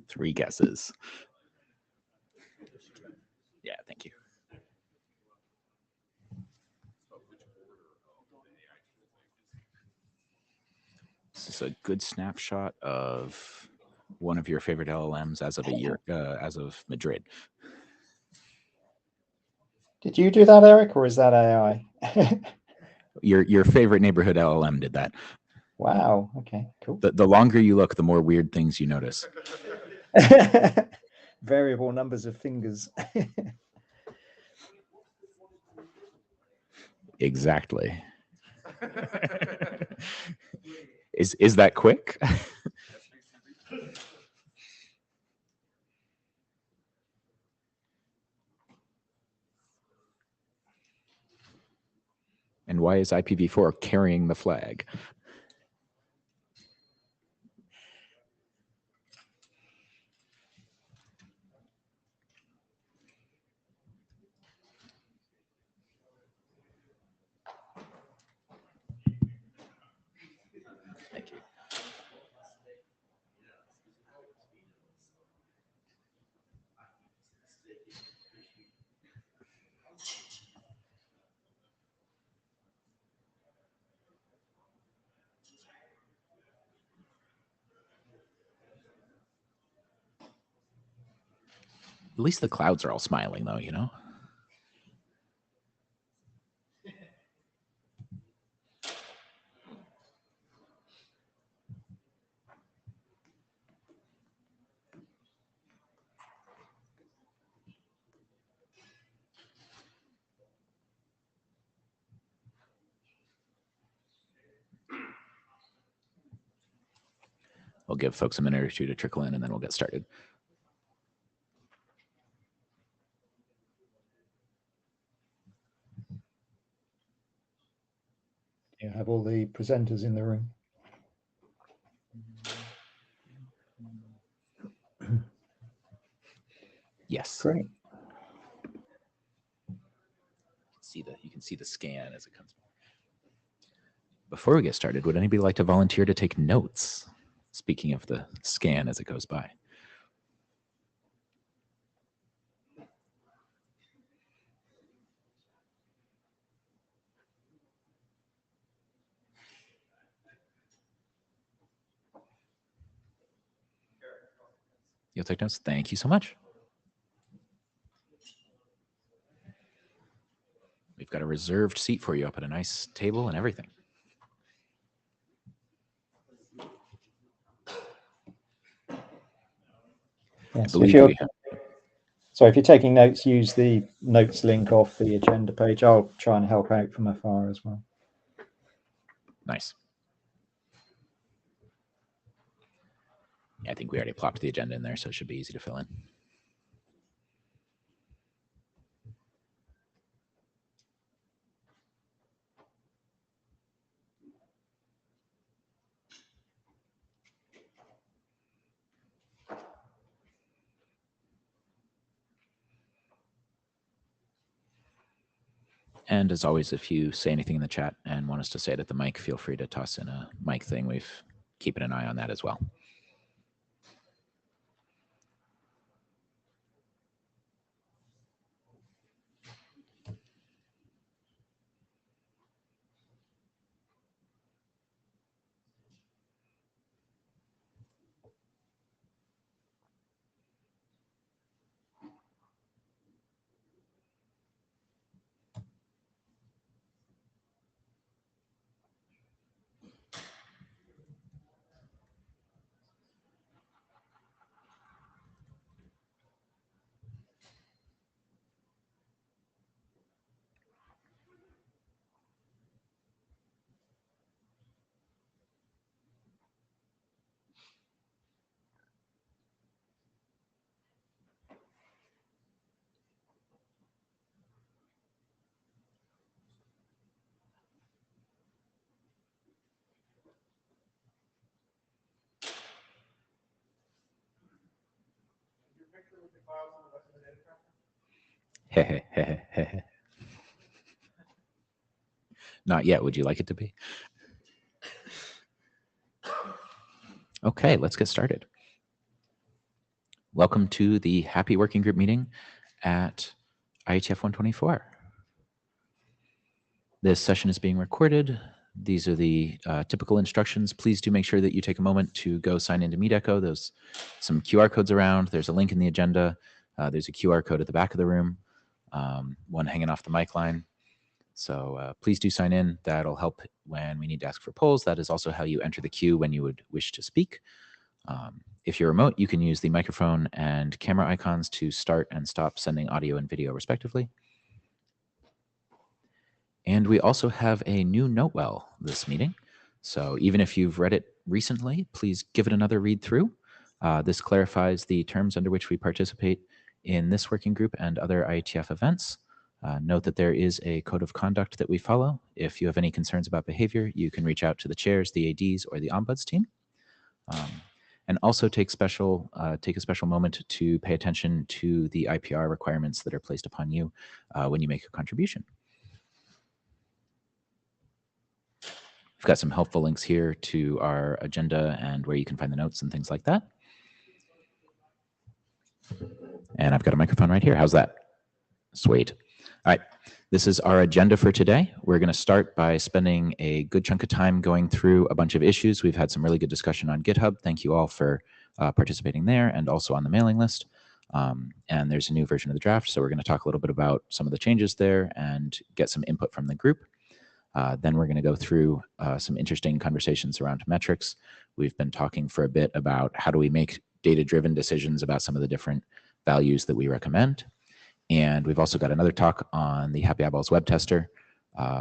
3 guesses. Yeah, thank you. This is a good snapshot of one of your favorite LLMs as of a year, as of Madrid. Did you do that, Eric, or is that AI? Your favorite neighborhood LLM did that. Wow. Okay, cool. The longer you look, the more weird things you notice. Variable numbers of fingers. Exactly. Is that quick? And why is IPv4 carrying the flag? Thank you. At least the clouds are all smiling, though, you know? We'll give folks a minute or two to trickle in, and then we'll get started. You have all the presenters in the room. Yes. Great. You can see the scan as it comes. Before we get started, would anybody like to volunteer to take notes? Speaking of the scan as it goes by. You'll take notes? Thank you so much. We've got a reserved seat for you up at a nice table and everything. Yeah, so if you're taking notes, use the notes link off the agenda page. I'll try and help out from afar as well. Nice. Yeah, I think we already plopped the agenda in there, so it should be easy to fill in. And as always, if you say anything in the chat and want us to say it at the mic, feel free to toss in a mic thing. We've keeping an eye on that as well. Not yet. Would you like it to be? Okay, let's get started. Welcome to the Happy Working Group meeting at IETF 124. This session is being recorded. These are the typical instructions. Please do make sure that you take a moment to go sign into MeetEcho. There's some QR codes around. There's a link in the agenda. There's a QR code at the back of the room, one hanging off the mic line. So please do sign in. That'll help when we need to ask for polls. That is also how you enter the queue when you would wish to speak. If you're remote, you can use the microphone and camera icons to start and stop sending audio and video respectively. And we also have a new Notewell this meeting. So even if you've read it recently, please give it another read through. This clarifies the terms under which we participate in this working group and other IETF events. Note that there is a code of conduct that we follow. If you have any concerns about behavior, you can reach out to the chairs, the ADs, or the ombuds team. And also take a special moment to pay attention to the IPR requirements that are placed upon you when you make a contribution. We've got some helpful links here to our agenda and where you can find the notes and things like that. And I've got a microphone right here. How's that? Sweet. All right. This is our agenda for today. We're going to start by spending a good chunk of time going through a bunch of issues. We've had some really good discussion on GitHub. Thank you all for participating there and also on the mailing list. And there's a new version of the draft. So we're going to talk a little bit about some of the changes there and get some input from the group. Then we're going to go through some interesting conversations around metrics. We've been talking for a bit about how do we make data-driven decisions about some of the different values that we recommend. And we've also got another talk on the Happy Eyeballs web tester,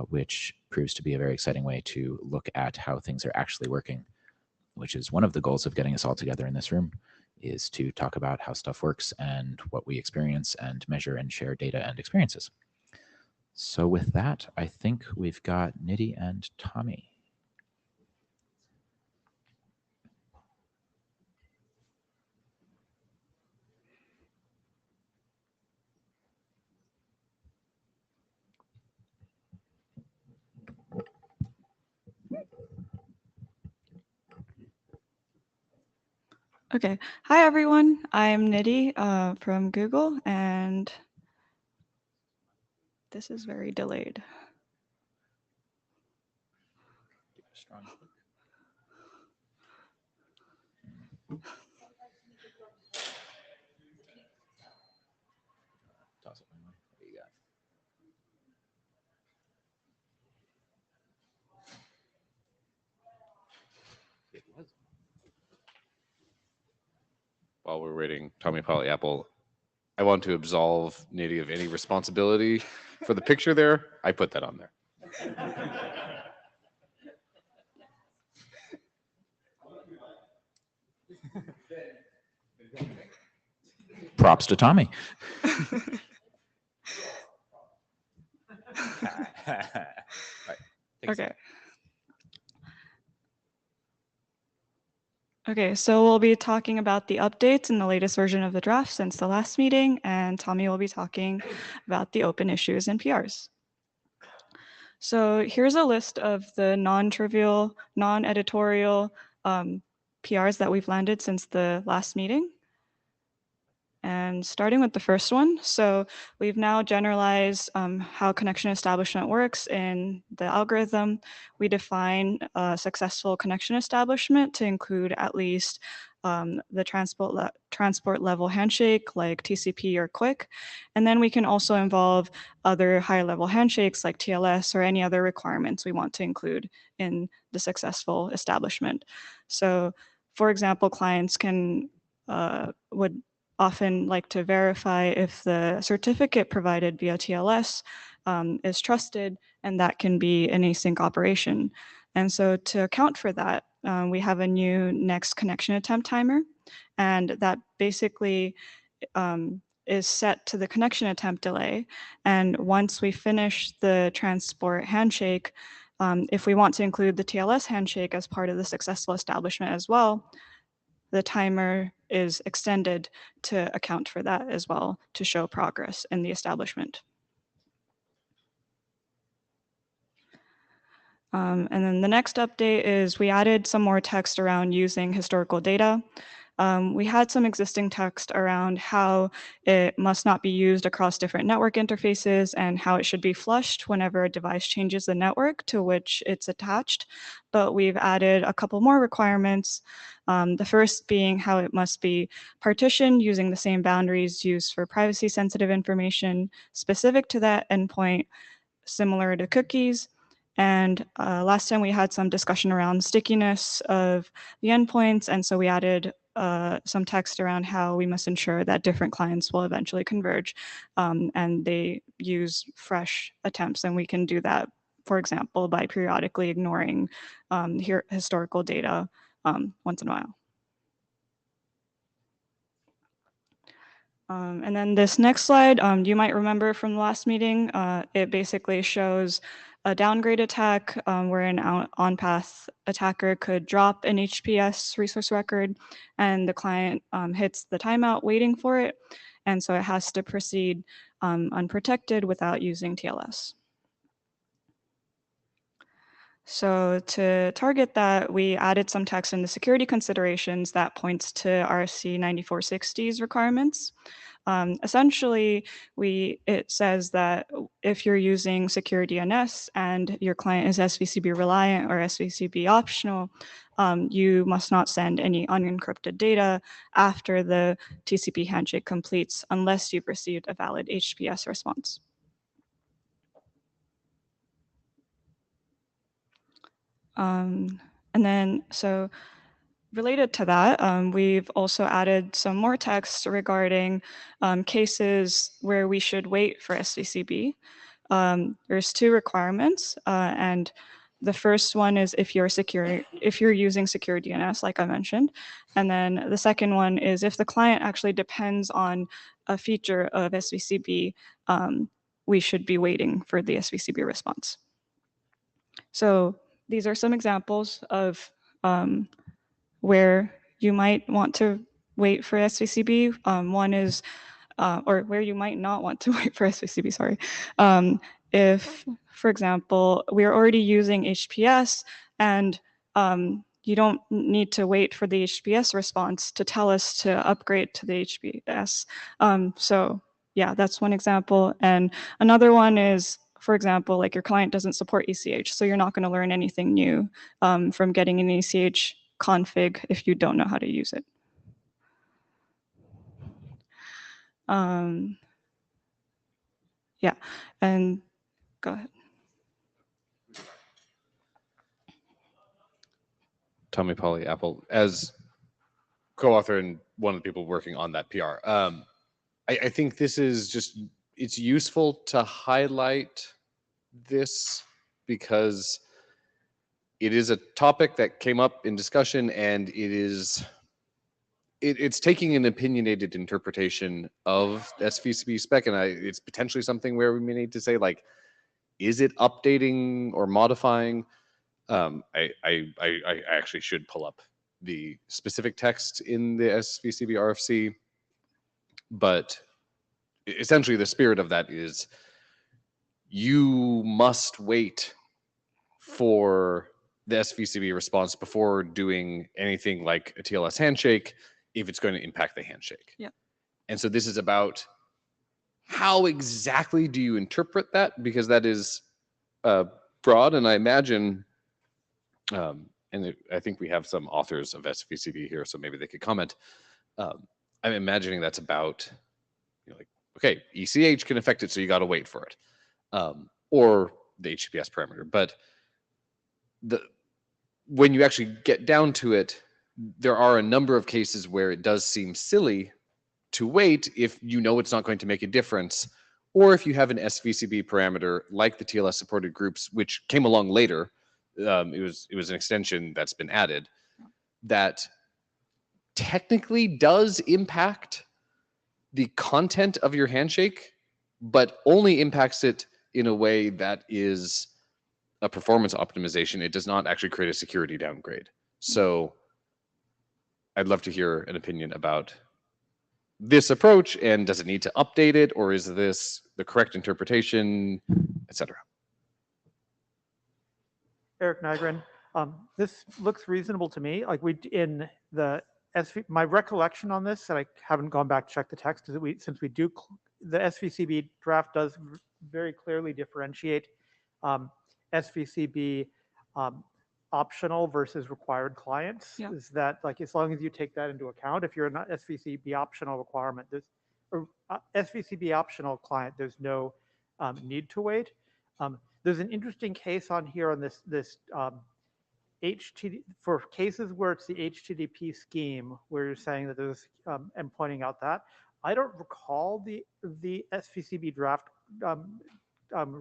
which proves to be a very exciting way to look at how things are actually working, which is one of the goals of getting us all together in this room, is to talk about how stuff works and what we experience and measure and share data and experiences. So with that, I think we've got Nidhi and Tommy. Okay. Hi, everyone. I'm Nidhi from Google, and this is very delayed. While we're waiting, Tommy Polyapple, I want to absolve Nidhi of any responsibility for the picture there. I put that on there. Props to Tommy. Okay. Okay, so we'll be talking about the updates in the latest version of the draft since the last meeting, and Tommy will be talking about the open issues and PRs. So here's a list of the non-trivial, non-editorial PRs that we've landed since the last meeting. And starting with the first one, so we've now generalized how connection establishment works in the algorithm. We define a successful connection establishment to include at least the transport level handshake like TCP or QUIC. And then we can also involve other higher level handshakes like TLS or any other requirements we want to include in the successful establishment. So for example, clients would often like to verify if the certificate provided via TLS is trusted, and that can be an async operation. And so to account for that, we have a new next connection attempt timer, and that basically is set to the connection attempt delay. And once we finish the transport handshake, if we want to include the TLS handshake as part of the successful establishment as well, the timer is extended to account for that as well, to show progress in the establishment. And then the next update is we added some more text around using historical data. We had some existing text around how it must not be used across different network interfaces and how it should be flushed whenever a device changes the network to which it's attached. But we've added a couple more requirements. The first being how it must be partitioned using the same boundaries used for privacy sensitive information specific to that endpoint, similar to cookies. And last time we had some discussion around stickiness of the endpoints, and so we added some text around how we must ensure that different clients will eventually converge and they use fresh attempts. And we can do that, for example, by periodically ignoring historical data once in a while. And then this next slide, you might remember from the last meeting, it basically shows a downgrade attack where an on-path attacker could drop an HPS resource record and the client hits the timeout waiting for it. And so it has to proceed unprotected without using TLS. So to target that, we added some text in the security considerations that points to RFC 9460's requirements. Essentially, it says that if you're using secure DNS and your client is SVCB reliant or SVCB optional, you must not send any unencrypted data after the TCP handshake completes unless you've received a valid HTTPS response. And then, so related to that, we've also added some more text regarding cases where we should wait for SVCB. There's two requirements, and the first one is if you're using secure DNS, like I mentioned, and then the second one is if the client actually depends on a feature of SVCB, we should be waiting for the SVCB response. So these are some examples of where you might want to wait for SVCB. One is, or where you might not want to wait for SVCB, sorry. If, for example, we're already using HPS and you don't need to wait for the HPS response to tell us to upgrade to the HPS. So yeah, that's one example. And another one is, for example, like your client doesn't support ECH, so you're not going to learn anything new from getting an ECH config if you don't know how to use it. Yeah, and go ahead. Tommy Polly Apple, as co-author and one of the people working on that PR, I think this is just, it's useful to highlight this because it is a topic that came up in discussion and it's taking an opinionated interpretation of SVCB spec, and it's potentially something where we may need to say, like, is it updating or modifying? I actually should pull up the specific text in the SVCB RFC, but essentially the spirit of that is you must wait for the SVCB response before doing anything like a TLS handshake if it's going to impact the handshake. Yeah. And so this is about how exactly do you interpret that, because that is broad, and I imagine, I think we have some authors of SVCB here, so maybe they could comment. I'm imagining that's about, like, okay, ECH can affect it, so you got to wait for it, or the HTTPS parameter. But when you actually get down to it, there are a number of cases where it does seem silly to wait if you know it's not going to make a difference, or if you have an SVCB parameter like the TLS supported groups, which came along later. It was an extension that's been added that technically does impact the content of your handshake, but only impacts it in a way that is a performance optimization. It does not actually create a security downgrade. So I'd love to hear an opinion about this approach, and does it need to update it, or is this the correct interpretation, etc.? Eric Nygren. This looks reasonable to me. Like in the my recollection on this, and I haven't gone back to check the text, is that since we do, the SVCB draft does very clearly differentiate SVCB optional versus required clients. Yeah. Is that like, as long as you take that into account, if you're an SVCB optional requirement, SVCB optional client, there's no need to wait. There's an interesting case on here on this HTTP, for cases where it's the HTTP scheme, where you're saying that there's, and pointing out that, I don't recall the SVCB draft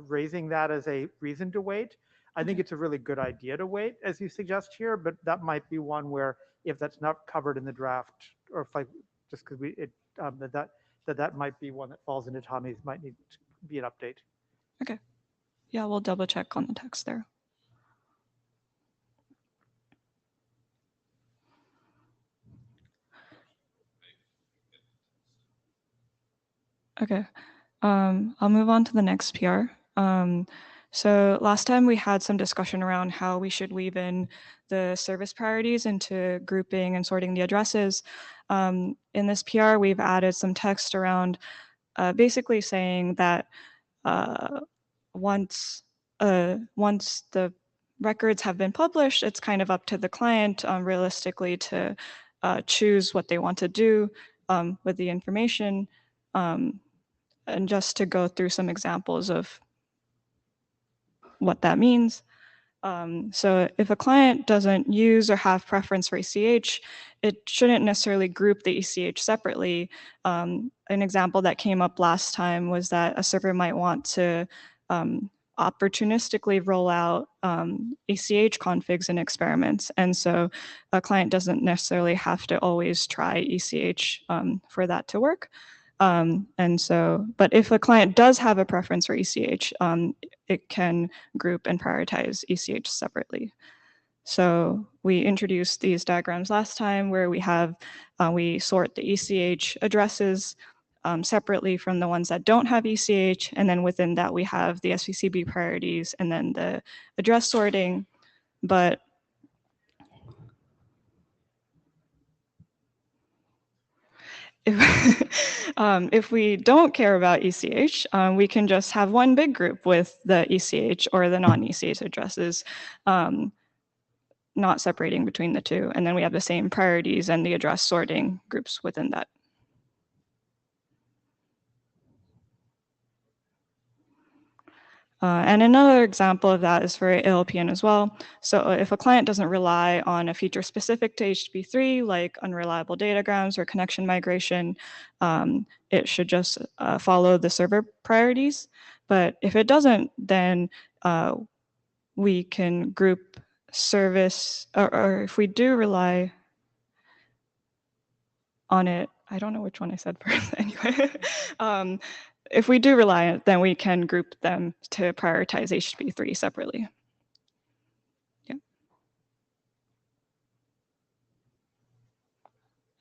raising that as a reason to wait. I think it's a really good idea to wait, as you suggest here, but that might be one where, if that's not covered in the draft, or if just because that might be one that falls into Tommy's, might need to be an update. Okay. Yeah, we'll double check on the text there. Okay. I'll move on to the next PR. So last time we had some discussion around how we should weave in the service priorities into grouping and sorting the addresses. In this PR, we've added some text around basically saying that once the records have been published, it's kind of up to the client realistically to choose what they want to do with the information. And just to go through some examples of what that means. So if a client doesn't use or have preference for ECH, it shouldn't necessarily group the ECH separately. An example that came up last time was that a server might want to opportunistically roll out ECH configs and experiments. And so a client doesn't necessarily have to always try ECH for that to work. But if a client does have a preference for ECH, it can group and prioritize ECH separately. So we introduced these diagrams last time where we sort the ECH addresses separately from the ones that don't have ECH. And then within that, we have the SVCB priorities and then the address sorting. But if we don't care about ECH, we can just have one big group with the ECH or the non-ECH addresses, not separating between the two. And then we have the same priorities and the address sorting groups within that. And another example of that is for ALPN as well. So if a client doesn't rely on a feature specific to HTTP3, like unreliable datagrams or connection migration, it should just follow the server priorities. But if it doesn't, then we can group service, or if we do rely on it, I don't know which one I said first anyway. If we do rely on it, then we can group them to prioritize HTTP3 separately. Yeah.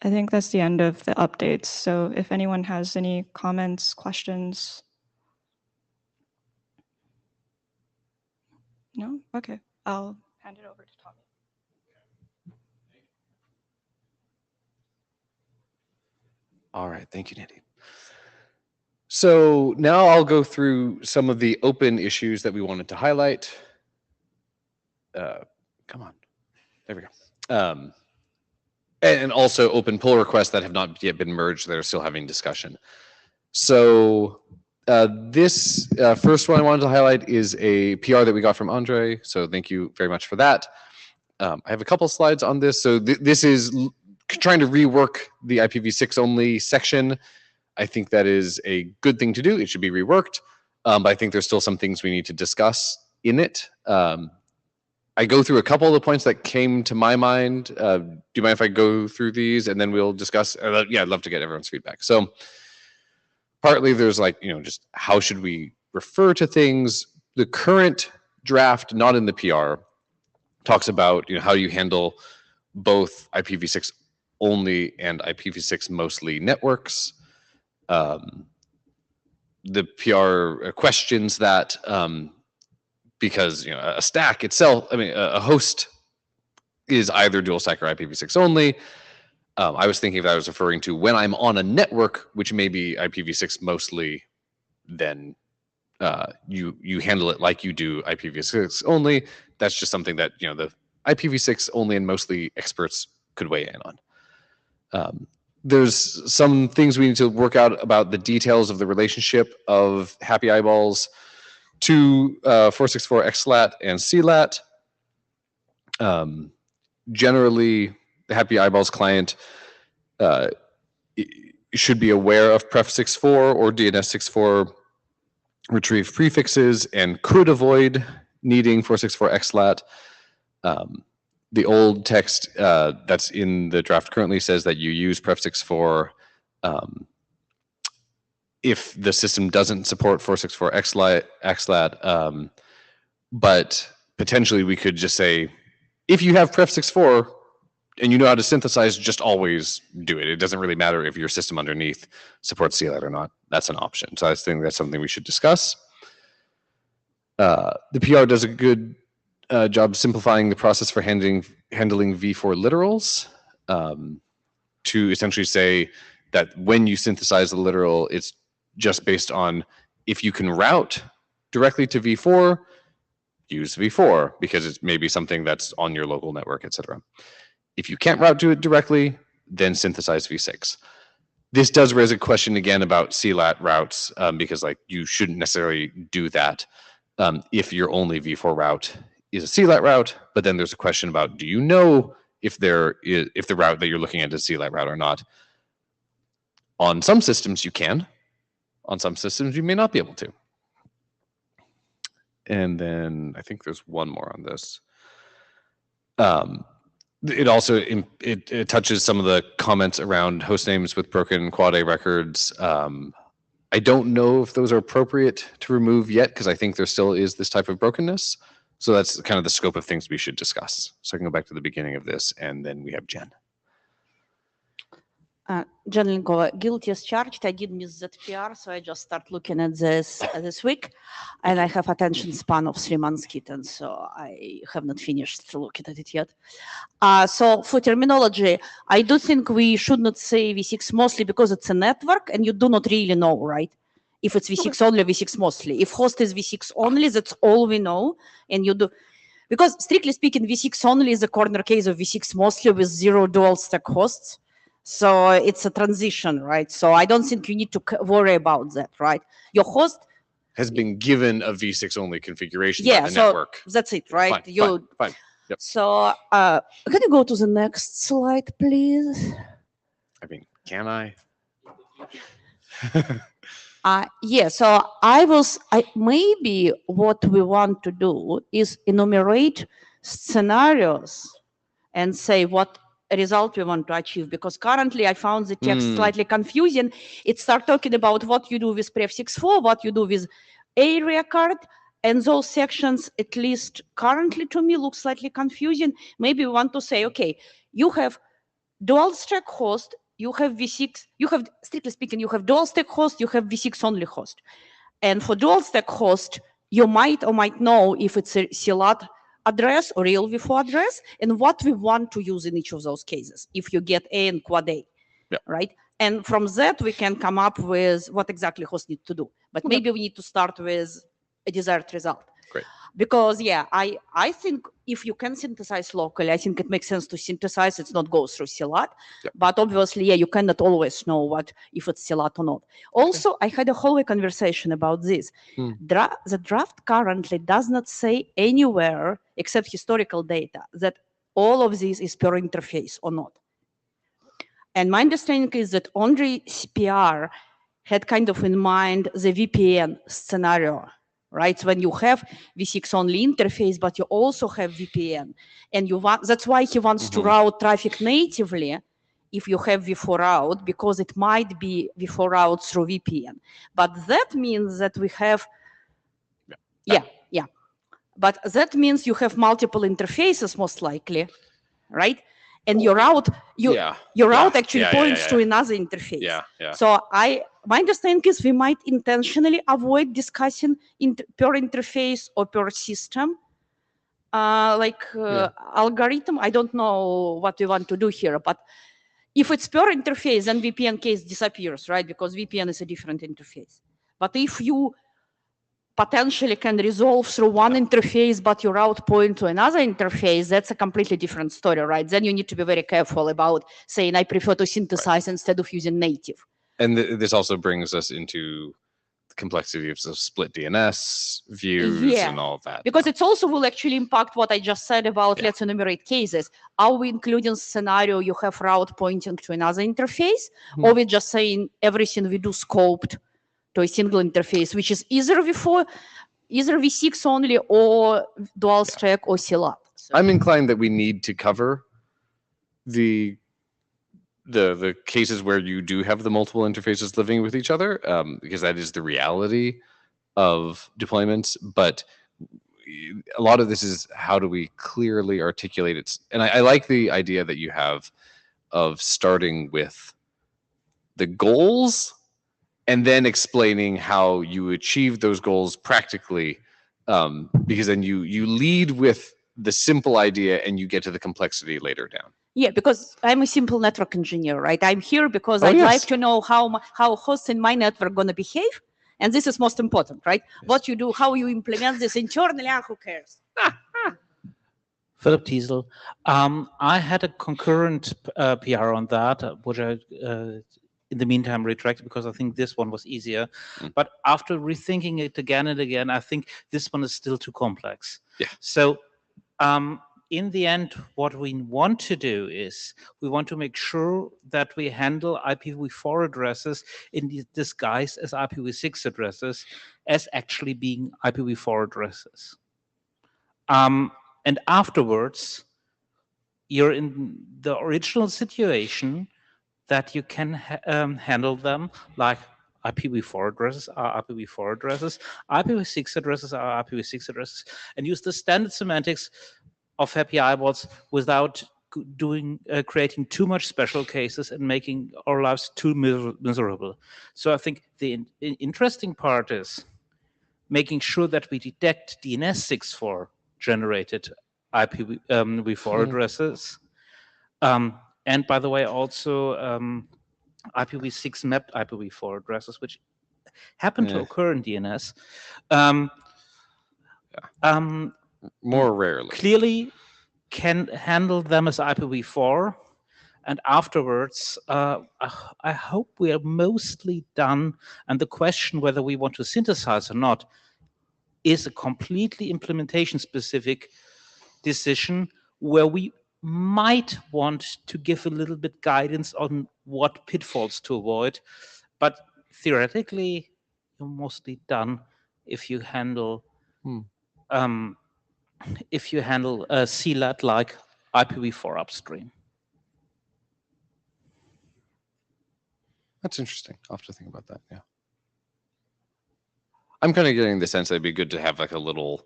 I think that's the end of the updates. So if anyone has any comments, questions. No? Okay, I'll hand it over to Tommy. All right, thank you, Nidhi. So now I'll go through some of the open issues that we wanted to highlight. Come on, there we go. And also open pull requests that have not yet been merged that are still having discussion. So this first one I wanted to highlight is a PR that we got from Andre. So thank you very much for that. I have a couple slides on this. So this is trying to rework the IPv6 only section. I think that is a good thing to do. It should be reworked, but I think there's still some things we need to discuss in it. I go through a couple of the points that came to my mind. Do you mind if I go through these and then we'll discuss? Yeah, I'd love to get everyone's feedback. So partly there's just how should we refer to things? The current draft, not in the PR, talks about how you handle both IPv6 only and IPv6 mostly networks. The PR questions that because a stack itself, a host is either dual stack or IPv6 only. I was thinking that I was referring to when I'm on a network, which may be IPv6 mostly, then you handle it like you do IPv6 only. That's just something that the IPv6 only and mostly experts could weigh in on. There's some things we need to work out about the details of the relationship of Happy Eyeballs to 464 XLAT and CLAT. Generally, the Happy Eyeballs client should be aware of pref64 or DNS64 retrieve prefixes and could avoid needing 464 XLAT. The old text that's in the draft currently says that you use pref64 if the system doesn't support 464 XLAT, but potentially we could just say, if you have pref64 and you know how to synthesize, just always do it. It doesn't really matter if your system underneath supports CLAT or not. That's an option. So I think that's something we should discuss. The PR does a good job simplifying the process for handling v4 literals to essentially say that when you synthesize the literal, it's just based on if you can route directly to v4, use v4 because it's maybe something that's on your local network, etc. If you can't route to it directly, then synthesize v6. This does raise a question again about CLAT routes because you shouldn't necessarily do that if your only v4 route is a CLAT route, but then there's a question about, do you know if the route that you're looking at is a CLAT route or not? On some systems you can. On some systems you may not be able to. And then I think there's one more on this. It also it touches some of the comments around host names with broken quad A records. I don't know if those are appropriate to remove yet because I think there still is this type of brokenness. So that's kind of the scope of things we should discuss. So I can go back to the beginning of this, and then we have Jen. Jen Linkova, guilty as charged. I did miss that PR, so I just start looking at this week, and I have attention span of 3 months kitten, so I have not finished looking at it yet. So for terminology, I do think we should not say v6 mostly because it's a network, and you do not really know, right? If it's v6 only, v6 mostly. If host is v6 only, that's all we know, and you do. Because strictly speaking, v6 only is a corner case of v6 mostly with 0 dual stack hosts. So it's a transition, right? So I don't think you need to worry about that, right? Your host has been given a v6 only configuration by the network. That's it, right? Fine. Yep. So can you go to the next slide, please? Can I? Yeah, so maybe what we want to do is enumerate scenarios and say what result we want to achieve, because currently I found the text slightly confusing. It starts talking about what you do with pref64, what you do with area card, and those sections, at least currently to me, look slightly confusing. Maybe we want to say, okay, you have dual stack host, you have v6, you have, strictly speaking, you have dual stack host, you have v6 only host. And for dual stack host, you might or might know if it's a CLAT address or real v4 address, and what we want to use in each of those cases, if you get A and quad A, right? And from that, we can come up with what exactly host need to do. But maybe we need to start with a desired result. Great. Because, yeah, I think if you can synthesize locally, I think it makes sense to synthesize. It's not go through CLAT. But obviously, yeah, you cannot always know if it's CLAT or not. Also, I had a whole conversation about this. The draft currently does not say anywhere, except historical data, that all of this is per interface or not. And my understanding is that only CPR had kind of in mind the VPN scenario, right? When you have v6 only interface, but you also have VPN, and that's why he wants to route traffic natively if you have v4 route, because it might be v4 route through VPN. But that means that we have, but that means you have multiple interfaces most likely, right? and your route actually points to another interface. Yeah. So my understanding is we might intentionally avoid discussing per interface or per system, algorithm. I don't know what we want to do here, but if it's per interface, then VPN case disappears, right? Because VPN is a different interface. But if you potentially can resolve through one interface, but your route point to another interface, that's a completely different story, right? Then you need to be very careful about saying, I prefer to synthesize instead of using native. And this also brings us into the complexity of the split DNS views and all of that. Because it also will actually impact what I just said about let's enumerate cases. Are we including scenario you have route pointing to another interface, or we just saying everything we do scoped to a single interface, which is either V6 only or dual stack or CLAP. So. I'm inclined that we need to cover the cases where you do have the multiple interfaces living with each other, because that is the reality of deployments. But a lot of this is how do we clearly articulate it. And I like the idea that you have of starting with the goals and then explaining how you achieve those goals practically, because then you lead with the simple idea and you get to the complexity later down. Yeah, because I'm a simple network engineer, right? I'm here because I'd like to know how hosts in my network are going to behave. And this is most important, right? Yes. What you do, how you implement this internally, who cares? Philip Teasel. I had a concurrent PR on that, which I, in the meantime, retracted because I think this one was easier. But after rethinking it again and again, I think this one is still too complex. Yeah. So in the end, what we want to do is we want to make sure that we handle IPv4 addresses in disguise as IPv6 addresses as actually being IPv4 addresses. And afterwards, you're in the original situation that you can handle them like IPv4 addresses are IPv4 addresses, IPv6 addresses are IPv6 addresses, and use the standard semantics of happy eyeballs without creating too much special cases and making our lives too miserable. So I think the interesting part is making sure that we detect DNS64 generated IPv4 addresses. And by the way, also IPv6 mapped IPv4 addresses, which happen to occur in DNS. More rarely. Clearly can handle them as IPv4. And afterwards, I hope we are mostly done. And the question whether we want to synthesize or not is a completely implementation-specific decision where we might want to give a little bit guidance on what pitfalls to avoid. But theoretically, you're mostly done if you handle CLAT like IPv4 upstream. That's interesting. I'll have to think about that. Yeah. I'm kind of getting the sense that it'd be good to have like a little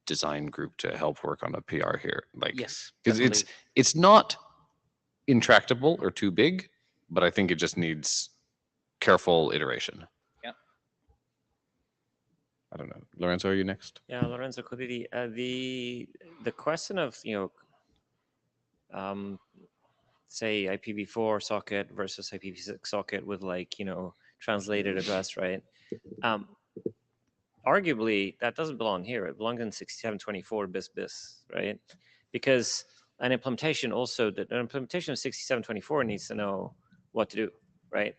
design group to help work on a PR here. Like, yes, because it's not intractable or too big, but I think it just needs careful iteration. Yeah. I don't know. Lorenzo, are you next? Yeah, Lorenzo Coditi. The question of, say IPv4 socket versus IPv6 socket with translated address, right? Arguably, that doesn't belong here. It belongs in 6724 bis, right? Because an implementation of 6724 needs to know what to do, right?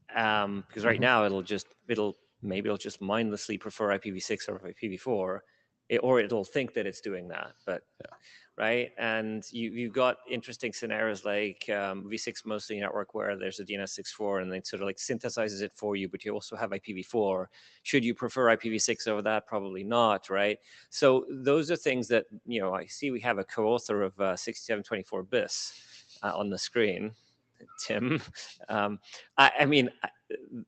Because right now maybe it'll just mindlessly prefer IPv6 or IPv4, or it'll think that it's doing that, but right? And you've got interesting scenarios like V6 mostly network where there's a DNS64 and it sort of like synthesizes it for you, but you also have IPv4. Should you prefer IPv6 over that? Probably not, right? So those are things that, I see we have a co-author of 6724 bis on the screen, Tim. I mean,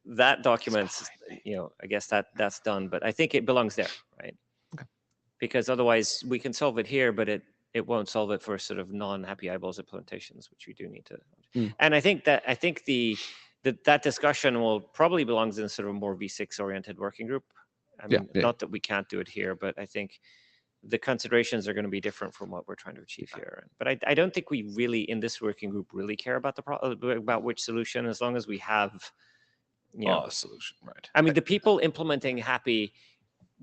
that document's, I guess that's done, but I think it belongs there, right? Okay. Because otherwise we can solve it here, but it won't solve it for sort of non-happy eyeballs implementations, which we do need to. Mm. And I think that discussion will probably belongs in sort of a more V6 oriented working group. I mean, not that we can't do it here, but I think the considerations are going to be different from what we're trying to achieve here. But I don't think we really, in this working group, really care about about which solution, as long as we have, a solution, right? I mean, the people implementing happy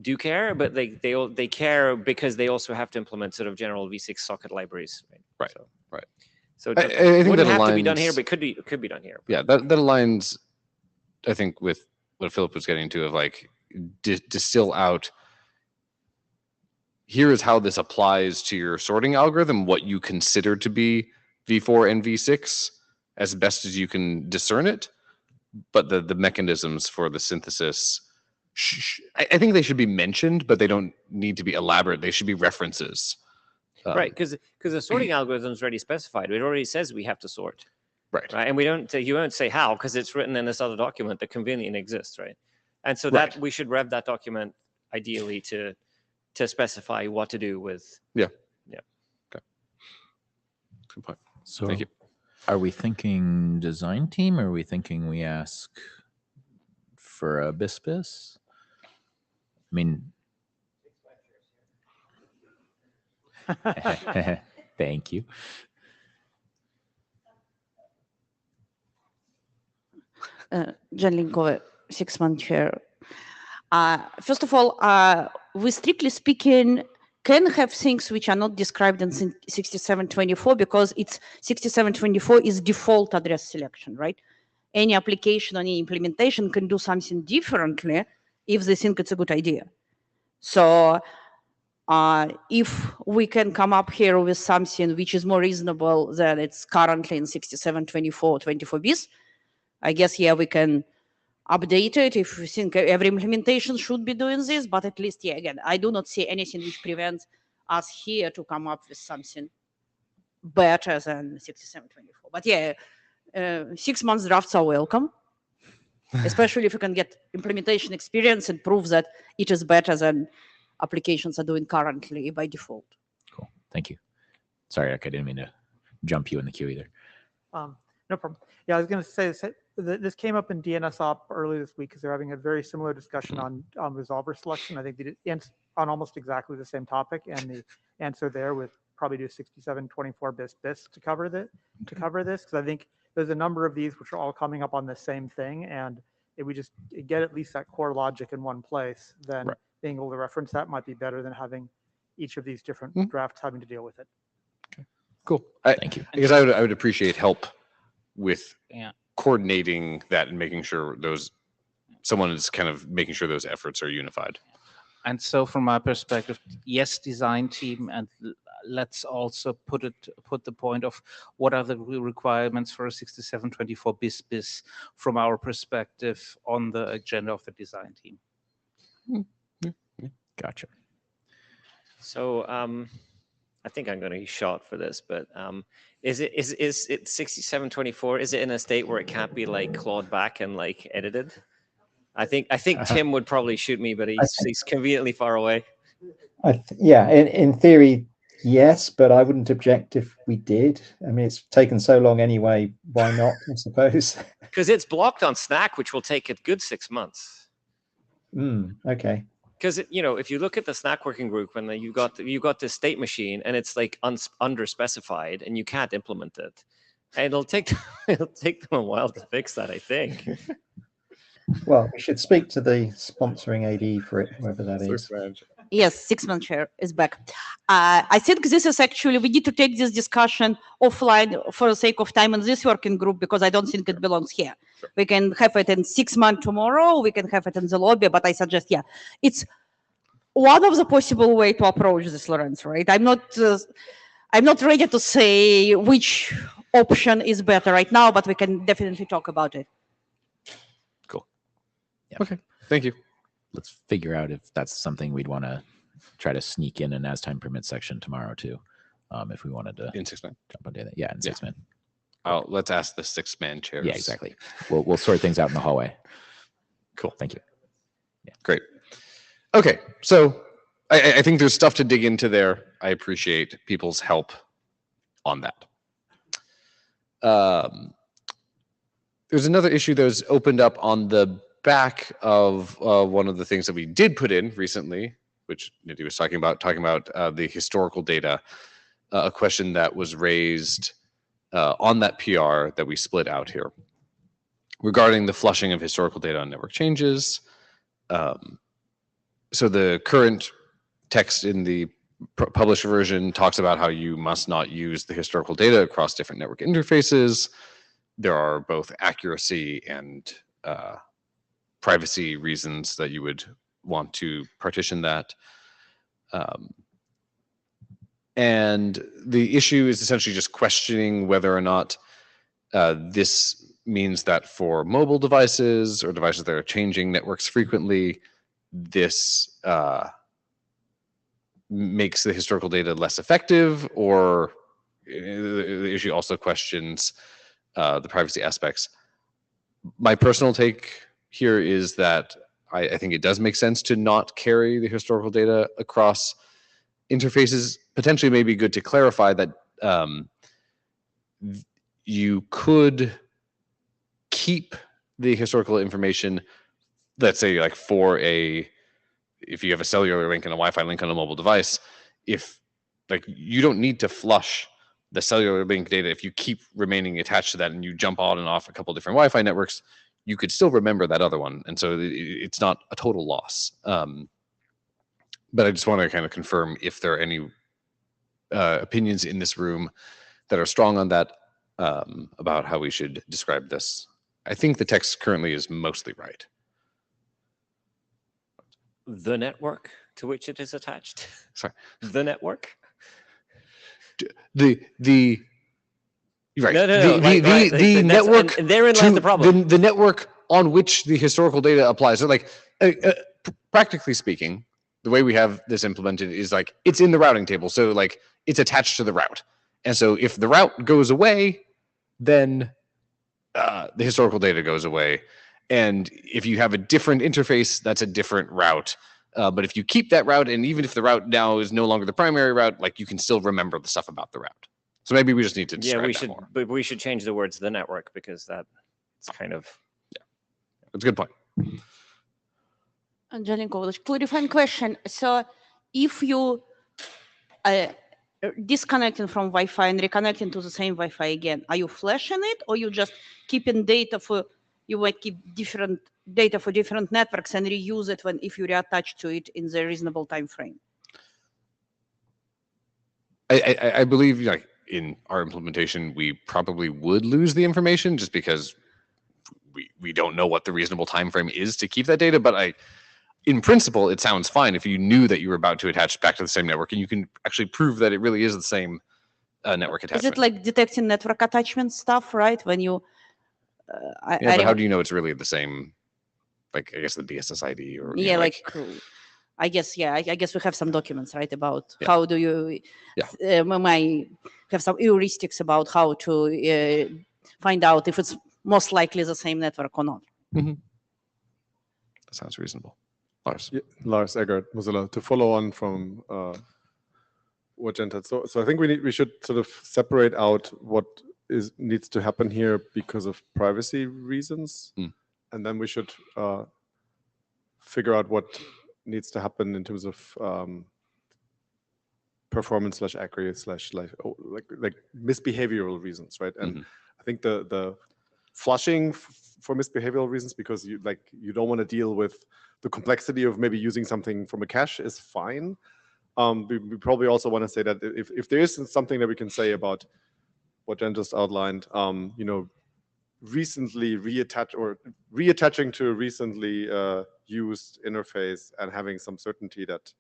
do care, but they care because they also have to implement sort of general V6 socket libraries, right? So, right. So I think wouldn't that have to be done aligns- here, but could be done here. Yeah, that aligns, I think, with what Philip was getting to, of like distill out, here is how this applies to your sorting algorithm, what you consider to be V4 and V6 as best as you can discern it, but the mechanisms for the synthesis, I think they should be mentioned, but they don't need to be elaborate. They should be references. Right, because the sorting algorithm is already specified. It already says we have to sort. Right. And we don't say, you won't say how, because it's written in this other document that conveniently exists, right? And so that we should rev that document ideally to specify what to do with. Yeah. Okay. Good point. So Thank you. are we thinking design team, or are we thinking we ask for a BIS? I mean, thank you. Jan Linkova, 6-month chair. First of all, we strictly speaking can have things which are not described in 6724 because it's 6724 is default address selection, right? Any application or any implementation can do something differently if they think it's a good idea. So if we can come up here with something which is more reasonable than it's currently in 6724, 24 bis, I guess, yeah, we can update it if we think every implementation should be doing this, but at least, yeah, again, I do not see anything which prevents us here to come up with something better than 6724. But yeah, 6 months drafts are welcome, especially if you can get implementation experience and prove that it is better than applications are doing currently by default. Cool. Thank you. Sorry, Eric, I didn't mean to jump you in the queue either. No problem. Yeah, I was going to say this came up in DNSOP early this week because they're having a very similar discussion on resolver selection. I think they did on almost exactly the same topic, and the answer there would probably do 6724 bis to cover this. Because I think there's a number of these which are all coming up on the same thing, and if we just get at least that core logic in one place, then being able to reference that might be better than having each of these different drafts having to deal with it. Okay, cool. Thank you. Because I would appreciate help with coordinating that and making sure someone is kind of making sure those efforts are unified. And so from my perspective, yes, design team, and let's also put the point of what are the requirements for a 6724 bis from our perspective on the agenda of the design team. Gotcha. So I think I'm going to be shot for this, but is it 6724? Is it in a state where it can't be like clawed back and like edited? I think Tim would probably shoot me, but he's conveniently far away. Yeah, in theory, yes, but I wouldn't object if we did. I mean, it's taken so long anyway. Why not? I suppose. Because it's blocked on Snack, which will take a good 6 months. Okay. Because if you look at the Snack working group, and you got the state machine, and it's like under-specified, and you can't implement it, and it'll take them a while to fix that, I think. Well, we should speak to the sponsoring AD for it, whoever that is. Yes, 6-month chair is back. I think this is actually, we need to take this discussion offline for the sake of time in this working group, because I don't think it belongs here. Sure. We can have it in 6 months tomorrow, we can have it in the lobby, but I suggest, it's one of the possible way to approach this, Lorenz, right? I'm not ready to say which option is better right now, but we can definitely talk about it. Cool. Yep. Okay, thank you. Let's figure out if that's something we'd want to try to sneak in an as time permits section tomorrow too. If we wanted to in 6-man jump on that. Yeah, in 6-man. Let's ask the 6-man chairs. Yeah, exactly. We'll sort things out in the hallway. Cool. Thank you. Yeah. Great. Okay, so I think there's stuff to dig into there. I appreciate people's help on that. There's another issue that was opened up on the back of one of the things that we did put in recently, which Nidhi was talking about the historical data, a question that was raised on that PR that we split out here regarding the flushing of historical data on network changes. So the current text in the published version talks about how you must not use the historical data across different network interfaces. There are both accuracy and privacy reasons that you would want to partition that. And the issue is essentially just questioning whether or not this means that for mobile devices or devices that are changing networks frequently, this makes the historical data less effective, or the issue also questions the privacy aspects. My personal take here is that I think it does make sense to not carry the historical data across interfaces. Potentially may be good to clarify that you could keep the historical information, let's say like if you have a cellular link and a Wi-Fi link on a mobile device, if like you don't need to flush the cellular link data if you keep remaining attached to that and you jump on and off a couple different Wi-Fi networks, you could still remember that other one. And so it's not a total loss. But I just want to kind of confirm if there are any opinions in this room that are strong on that, about how we should describe this. I think the text currently is mostly right. The network to which it is attached. Sorry. The network. Right. No. The network. And therein lies the problem. The network on which the historical data applies. So, like, practically speaking, the way we have this implemented is like it's in the routing table. So, like, it's attached to the route. And so, if the route goes away, then the historical data goes away. And if you have a different interface, that's a different route. But if you keep that route, and even if the route now is no longer the primary route, like you can still remember the stuff about the route. So maybe we just need to describe that more. But we should change the words "the network" because that's kind of That's a good point. Jalenko, clarifying question. So if you disconnecting from Wi-Fi and reconnecting to the same Wi-Fi again, are you flashing it, or you just keeping data for, you might keep different data for different networks and reuse it if you reattach to it in the reasonable time frame? I believe, like, in our implementation, we probably would lose the information just because we don't know what the reasonable time frame is to keep that data. But in principle, it sounds fine if you knew that you were about to attach back to the same network, and you can actually prove that it really is the same network attachment. Is it like detecting network attachment stuff, right? When you but how do you know it's really the same? Like, I guess the BSSID or I guess I guess we have some documents, right, about how do you have some heuristics about how to find out if it's most likely the same network or not. Mm-hmm. That sounds reasonable. Lars. Yeah, Lars Eggert, Mozilla. To follow on from what Jen said, so I think we should sort of separate out what needs to happen here because of privacy reasons, and then we should figure out what needs to happen in terms of performance / accuracy / like misbehavioral reasons, right? And I think the flushing for misbehavioral reasons, because you don't want to deal with the complexity of maybe using something from a cache, is fine. We probably also want to say that if there isn't something that we can say about what Jen just outlined, recently reattaching to a recently used interface and having some certainty that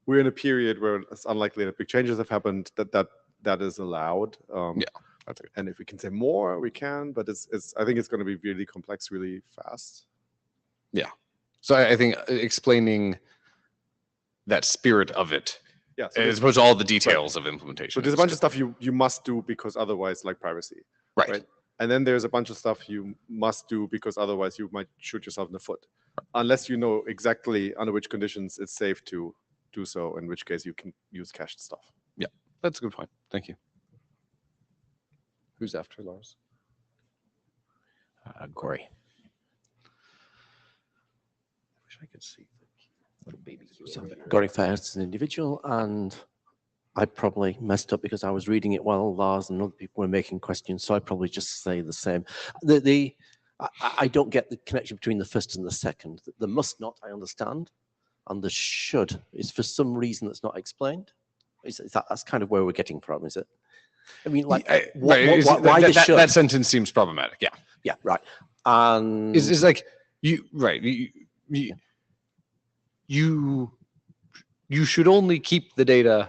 we're in a period where it's unlikely that big changes have happened, that is allowed. And if we can say more, we can, but I think it's going to be really complex, really fast. Yeah. So I think explaining that spirit of it, so as opposed to all the details of implementation. So there's a bunch of stuff you must do because otherwise, like privacy. Right. And then there's a bunch of stuff you must do because otherwise you might shoot yourself in the foot, unless you know exactly under which conditions it's safe to do so, in which case you can use cached stuff. Yeah, that's a good point. Thank you. Who's after Lars? Corey. I wish I could see the little baby. Going first as an individual, and I probably messed up because I was reading it while Lars and other people were making questions, so I probably just say the same. I don't get the connection between the first and the second. The must not, I understand, and the should is for some reason that's not explained. That's kind of where we're getting from, is it? I mean, like, why the should? That sentence seems problematic. Yeah. Yeah, right. And It's like you should only keep the data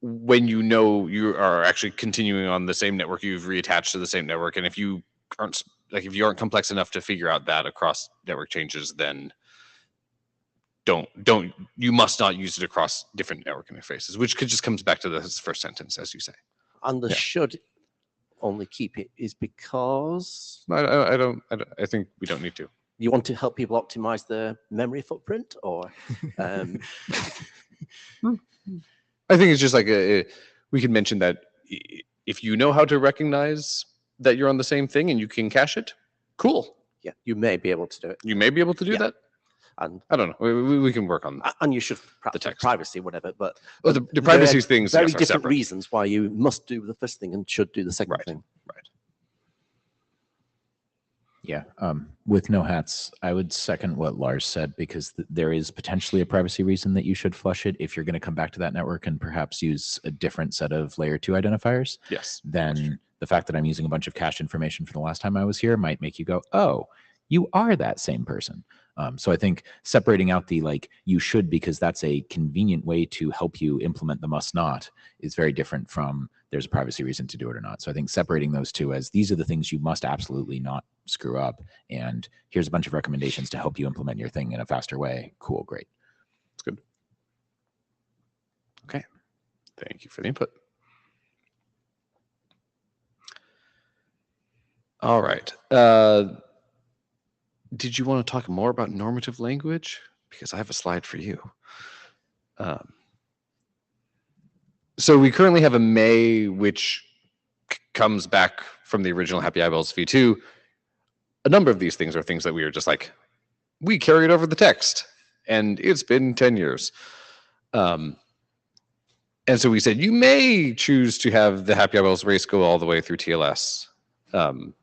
when you know you are actually continuing on the same network, you've reattached to the same network, and if you aren't complex enough to figure out that across network changes, then you must not use it across different network interfaces, which just comes back to the first sentence, as you say. And the should only keep it is because I think we don't need to. You want to help people optimize their memory footprint, or I think it's just like we could mention that if you know how to recognize that you're on the same thing and you can cache it, cool. Yeah, you may be able to do it. You may be able to do that. And I don't know. We can work on that. And you should practice the text. Privacy, whatever. But the privacy things very yes, different separate. reasons why you must do the first thing and should do the second thing. Right. Yeah, with no hats, I would second what Lars said, because there is potentially a privacy reason that you should flush it if you're going to come back to that network and perhaps use a different set of layer 2 identifiers. Yes. Then the fact that I'm using a bunch of cached information from the last time I was here might make you go, oh, you are that same person. So I think separating out the you should, because that's a convenient way to help you implement the must not, is very different from there's a privacy reason to do it or not. So I think separating those two as these are the things you must absolutely not screw up, and here's a bunch of recommendations to help you implement your thing in a faster way. Cool, great. That's good. Okay. Thank you for the input. All right. Did you want to talk more about normative language? Because I have a slide for you. So we currently have a May, which comes back from the original Happy Eyeballs v2. A number of these things are things that we are just like, we carried over the text, and it's been 10 years. And so we said, you may choose to have the Happy Eyeballs race go all the way through TLS. That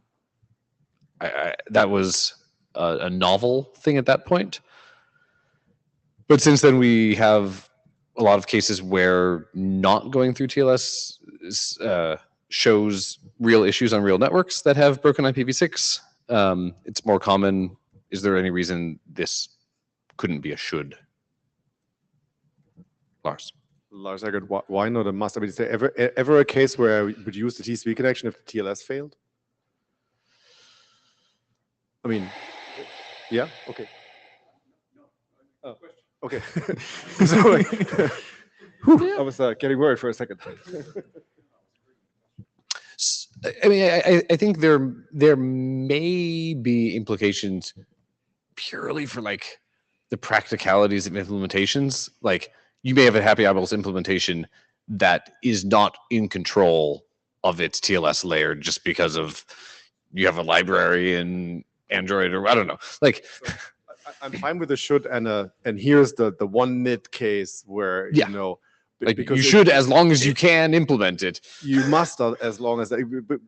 was a novel thing at that point. But since then, we have a lot of cases where not going through TLS shows real issues on real networks that have broken IPv6. It's more common. Is there any reason this couldn't be a should? Lars, I got why not a must? I mean, is there ever a case where we would use the TCP connection if the TLS failed? I mean, yeah, okay. Oh, okay. So, I was getting worried for a second. I mean, I think there may be implications purely for the practicalities of implementations. Like, you may have a Happy Eyeballs implementation that is not in control of its TLS layer just because of you have a library in Android, or I don't know. So I'm fine with the should, and here's the one nit case where because you should, as long as you can implement it. You must, as long as.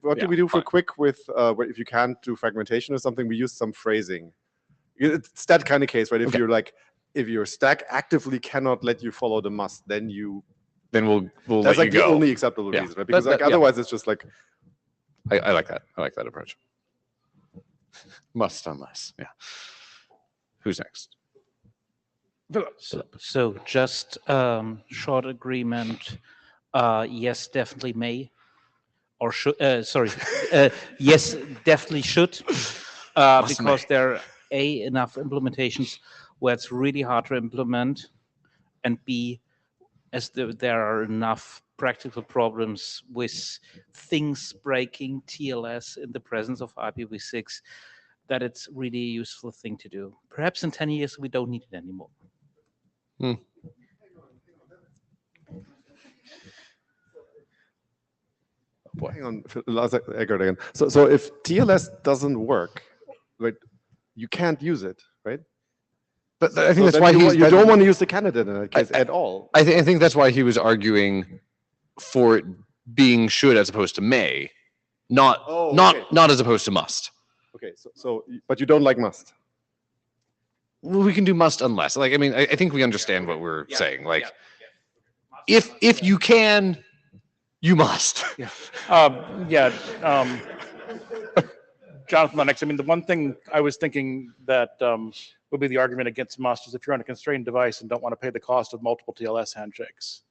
What do we do for quick with if you can't do fragmentation or something? We use some phrasing. It's that kind of case, right? If you're if your stack actively cannot let you follow the must, then we'll that's let you go. The only acceptable reason, right? Because otherwise it's just I like that. I like that approach. Must unless, yeah. Who's next? So just short agreement. Yes, definitely may, or should. Yes, definitely should, because there are enough implementations where it's really hard to implement, and B, as there are enough practical problems with things breaking TLS in the presence of IPv6 that it's really a useful thing to do. Perhaps in 10 years we don't need it anymore. boy. Hang on, Lars Eggert again. So if TLS doesn't work, right, you can't use it, right? But I think So that's then why you don't want to use the candidate in that case at all. I think that's why he was arguing for it being should as opposed to may, not as opposed to must. Okay, so but you don't like must. Well, we can do must unless. Like, I mean, I think we understand what we're saying. Like, if you can, you must. Jonathan Lennox, I mean, the one thing I was thinking that would be the argument against must is if you're on a constrained device and don't want to pay the cost of multiple TLS handshakes.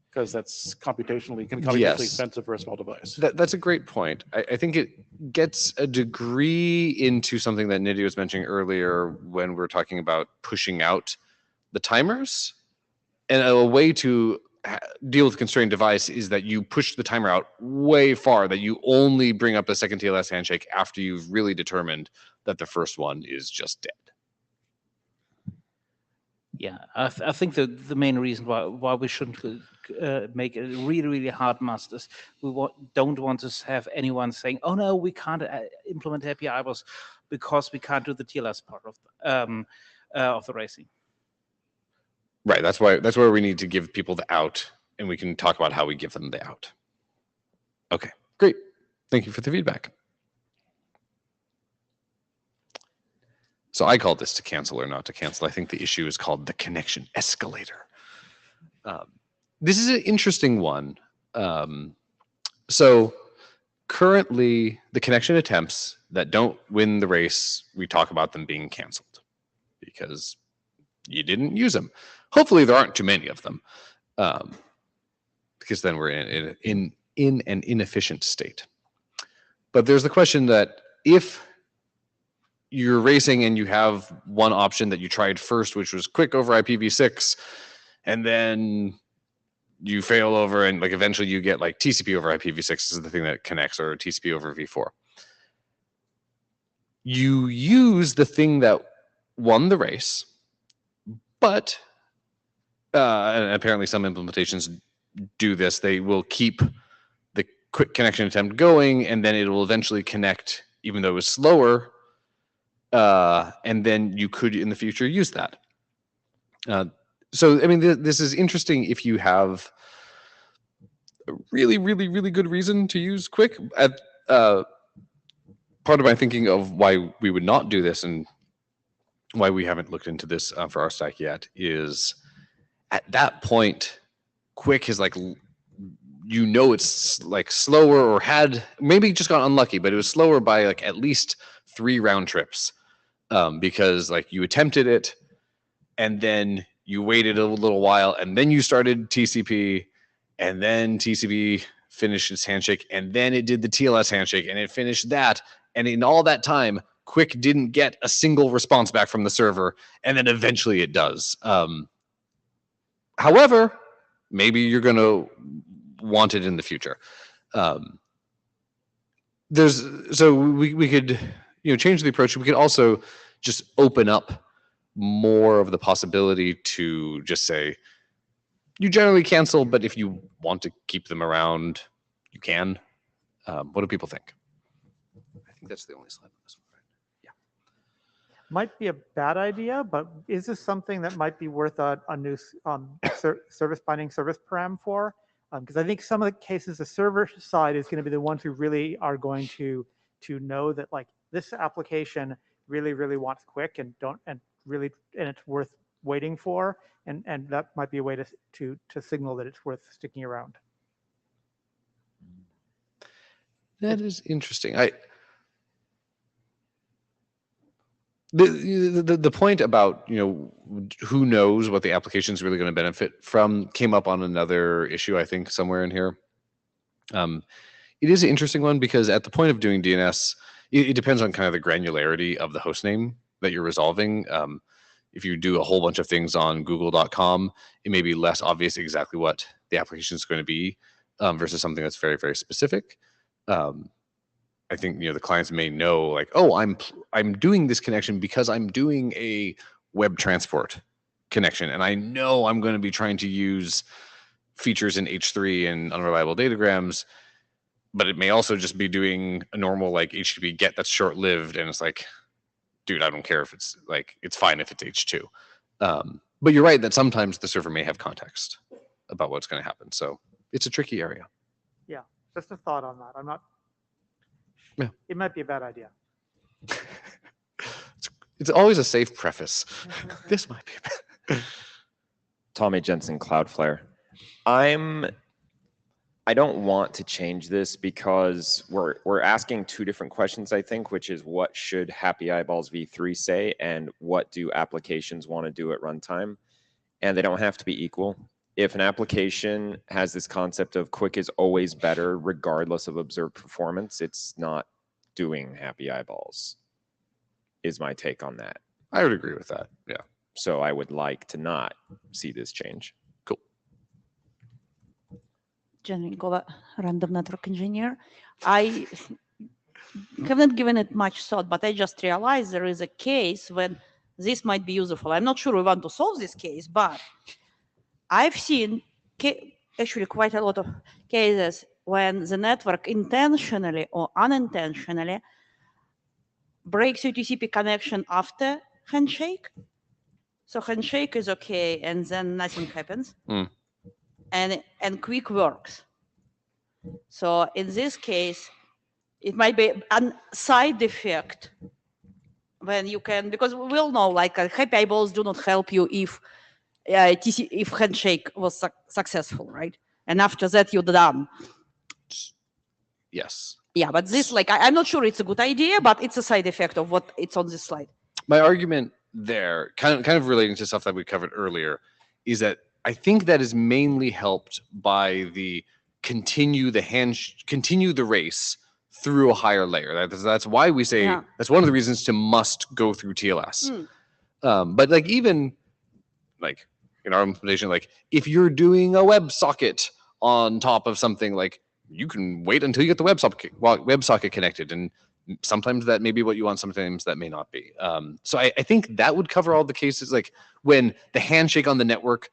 Because that's computationally expensive for a small device. That's a great point. I think it gets a degree into something that Nidhi was mentioning earlier when we're talking about pushing out the timers. And a way to deal with constrained device is that you push the timer out way far, that you only bring up the second TLS handshake after you've really determined that the first one is just dead. Yeah, I think the main reason why we shouldn't make a really hard must is we don't want to have anyone saying, oh no, we can't implement happy eyeballs because we can't do the TLS part of the racing. Right, that's where we need to give people the out, and we can talk about how we give them the out. Okay, great. Thank you for the feedback. So I called this to cancel or not to cancel. I think the issue is called the connection escalator. This is an interesting one. So currently, the connection attempts that don't win the race, we talk about them being canceled because you didn't use them. Hopefully, there aren't too many of them, because then we're in an inefficient state. But there's the question that if you're racing and you have one option that you tried first, which was quick over IPv6, and then you fail over and like eventually you get like TCP over IPv6 is the thing that connects, or TCP over v4. You use the thing that won the race, but and apparently some implementations do this. They will keep the quick connection attempt going, and then it will eventually connect, even though it was slower. And then you could in the future use that. So, I mean, this is interesting if you have a really good reason to use quick. Part of my thinking of why we would not do this and why we haven't looked into this for our stack yet is at that point, quick is like, it's like slower, or had maybe just got unlucky, but it was slower by like at least 3 round trips. Because like you attempted it and then you waited a little while and then you started TCP, and then TCP finished its handshake, and then it did the TLS handshake and it finished that. And in all that time, Quick didn't get a single response back from the server, and then eventually it does. However, maybe you're going to want it in the future. So we could change the approach. We could also just open up more of the possibility to just say, you generally cancel, but if you want to keep them around, you can. What do people think? I think that's the only slide on this one. Yeah. Might be a bad idea, but is this something that might be worth a new service binding service param for? Because I think some of the cases, the server side is going to be the ones who really are going to know that like this application really wants quick and it's worth waiting for, and that might be a way to signal that it's worth sticking around. That is interesting. The point about who knows what the application is really going to benefit from came up on another issue, I think, somewhere in here. It is an interesting one because at the point of doing DNS, it depends on kind of the granularity of the host name that you're resolving. If you do a whole bunch of things on google.com, it may be less obvious exactly what the application is going to be versus something that's very specific. I think the clients may know like, oh, I'm doing this connection because I'm doing a web transport connection, and I know I'm going to be trying to use features in H3 and unreliable datagrams, but it may also just be doing a normal like HTTP GET that's short-lived, and it's like, dude, I don't care if it's like, it's fine if it's H2. But you're right that sometimes the server may have context about what's going to happen. So it's a tricky area. Yeah, just a thought on that. I'm not. Yeah. It might be a bad idea. It's always a safe preface. This might be a bad. Tommy Jensen, Cloudflare. I don't want to change this because we're asking two different questions, I think, which is what should Happy Eyeballs v3 say and what do applications want to do at runtime? And they don't have to be equal. If an application has this concept of quick is always better, regardless of observed performance, it's not doing Happy Eyeballs, is my take on that. I would agree with that. Yeah. So I would like to not see this change. Cool. Jenny Gova, random network engineer. I haven't given it much thought, but I just realized there is a case when this might be useful. I'm not sure we want to solve this case, but I've seen actually quite a lot of cases when the network intentionally or unintentionally breaks your TCP connection after handshake. So handshake is okay, and then nothing happens. And quick works. So in this case, it might be a side effect when you can, because we all know, like Happy Eyeballs do not help you if if handshake was successful, right? And after that, you're done. Yes. Yeah, but this, like, I'm not sure it's a good idea, but it's a side effect of what it's on this slide. My argument there, kind of relating to stuff that we covered earlier, is that I think that is mainly helped by the continue the race through a higher layer. That's why we say that's one of the reasons to must go through TLS. But like even like in our implementation, like if you're doing a WebSocket on top of something, like you can wait until you get the WebSocket connected, and sometimes that may be what you want, sometimes that may not be. So I think that would cover all the cases, like when the handshake on the network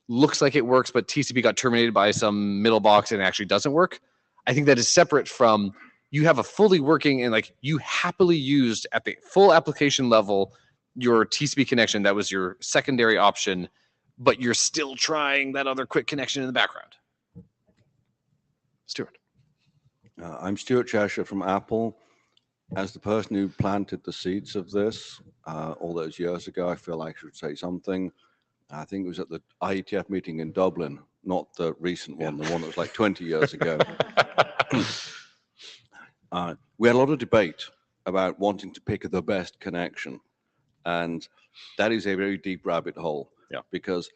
looks like it works, but TCP got terminated by some middle box and it actually doesn't work. I think that is separate from you have a fully working and like you happily used at the full application level your TCP connection. That was your secondary option, but you're still trying that other quick connection in the background. Stuart. I'm Stuart Cheshire from Apple. As the person who planted the seeds of this all those years ago, I feel I should say something. I think it was at the IETF meeting in Dublin, not the recent one, the one that was like 20 years ago. We had a lot of debate about wanting to pick the best connection. And that is a very deep rabbit hole. Yeah. Because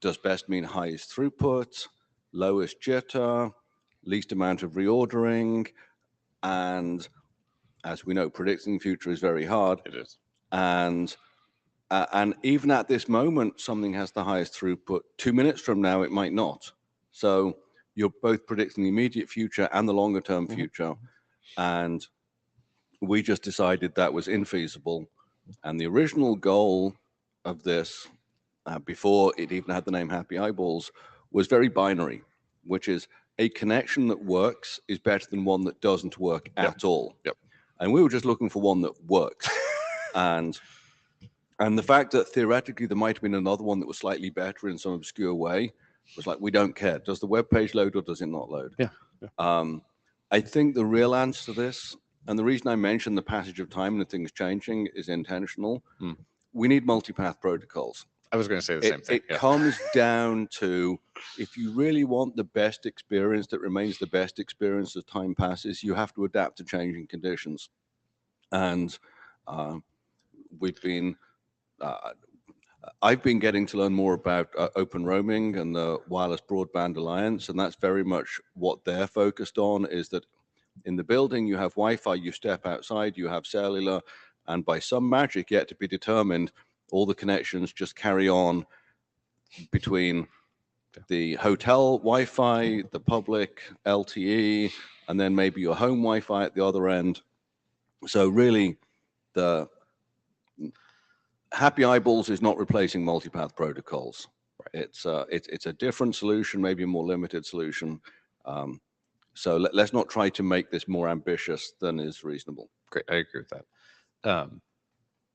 does best mean highest throughput, lowest jitter, least amount of reordering? And as we know, predicting the future is very hard. It is. And even at this moment, something has the highest throughput. 2 minutes from now, it might not. So you're both predicting the immediate future and the longer term future. And we just decided that was infeasible. And the original goal of this, before it even had the name Happy Eyeballs, was very binary, which is a connection that works is better than one that doesn't work at all. Yep. And we were just looking for one that works. And the fact that theoretically there might have been another one that was slightly better in some obscure way was like, we don't care. Does the web page load or does it not load? Yeah. I think the real answer to this, and the reason I mentioned the passage of time and the things changing is intentional. We need multipath protocols. I was going to say the same thing. It comes down to, if you really want the best experience that remains the best experience as time passes, you have to adapt to changing conditions. And we've been, I've been getting to learn more about open roaming and the Wireless Broadband Alliance, and that's very much what they're focused on, is that in the building you have Wi-Fi, you step outside, you have cellular, and by some magic yet to be determined, all the connections just carry on between the hotel Wi-Fi, the public LTE, and then maybe your home Wi-Fi at the other end. So really, the Happy Eyeballs is not replacing multipath protocols. It's a different solution, maybe a more limited solution. So let's not try to make this more ambitious than is reasonable. Great, I agree with that.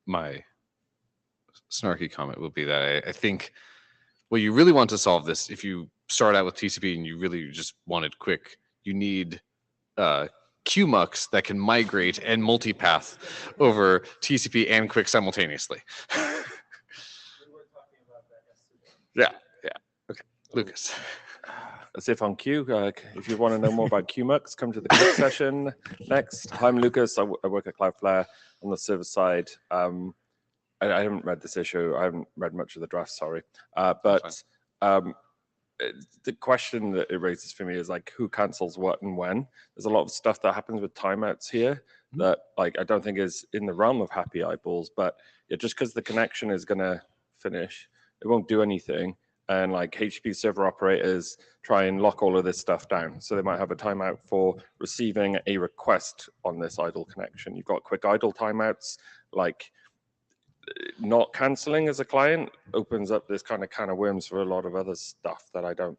My snarky comment will be that I think, well, you really want to solve this. If you start out with TCP and you really just want it quick, you need QMUX that can migrate and multipath over TCP and quick simultaneously. Yeah. Okay, Lucas. As if on cue, if you want to know more about QMUX, come to the quick session next. I'm Lucas. I work at Cloudflare on the server side. I haven't read this issue. I haven't read much of the draft, sorry. But the question that it raises for me is like, who cancels what and when? There's a lot of stuff that happens with timeouts here that like I don't think is in the realm of happy eyeballs, but just because the connection is going to finish, it won't do anything. And like HTTP server operators try and lock all of this stuff down. So they might have a timeout for receiving a request on this idle connection. You've got quick idle timeouts, like not canceling as a client opens up this kind of can of worms for a lot of other stuff that I don't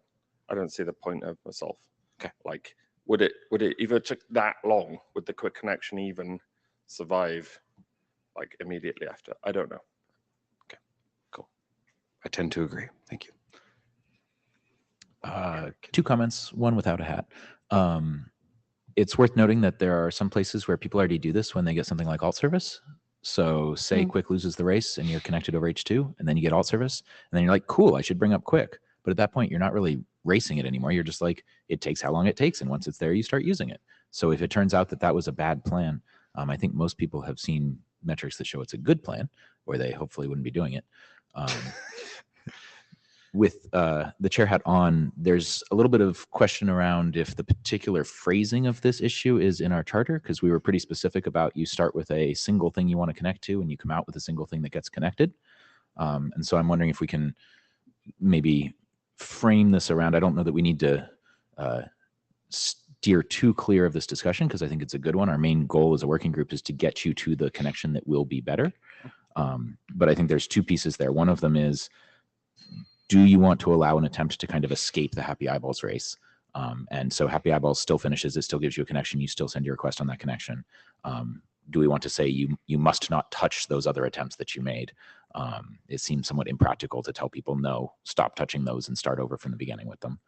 see the point of myself. Okay. Like, would it if it took that long, would the quick connection even survive like immediately after? I don't know. Okay, cool. I tend to agree. Thank you. Two comments, one without a hat. It's worth noting that there are some places where people already do this when they get something like alt service. So say Quick loses the race and you're connected over H2 and then you get alt service and then you're like, cool, I should bring up Quick. But at that point, you're not really racing it anymore. You're just like, it takes how long it takes. And once it's there, you start using it. So if it turns out that that was a bad plan, I think most people have seen metrics that show it's a good plan, or they hopefully wouldn't be doing it. With the chair hat on, there's a little bit of question around if the particular phrasing of this issue is in our charter, because we were pretty specific about you start with a single thing you want to connect to and you come out with a single thing that gets connected. And so I'm wondering if we can maybe frame this around. I don't know that we need to steer too clear of this discussion because I think it's a good one. Our main goal as a working group is to get you to the connection that will be better. But I think there's two pieces there. One of them is, do you want to allow an attempt to kind of escape the happy eyeballs race? And so happy eyeballs still finishes, it still gives you a connection, you still send your request on that connection. Do we want to say you must not touch those other attempts that you made? It seems somewhat impractical to tell people, no, stop touching those and start over from the beginning with them.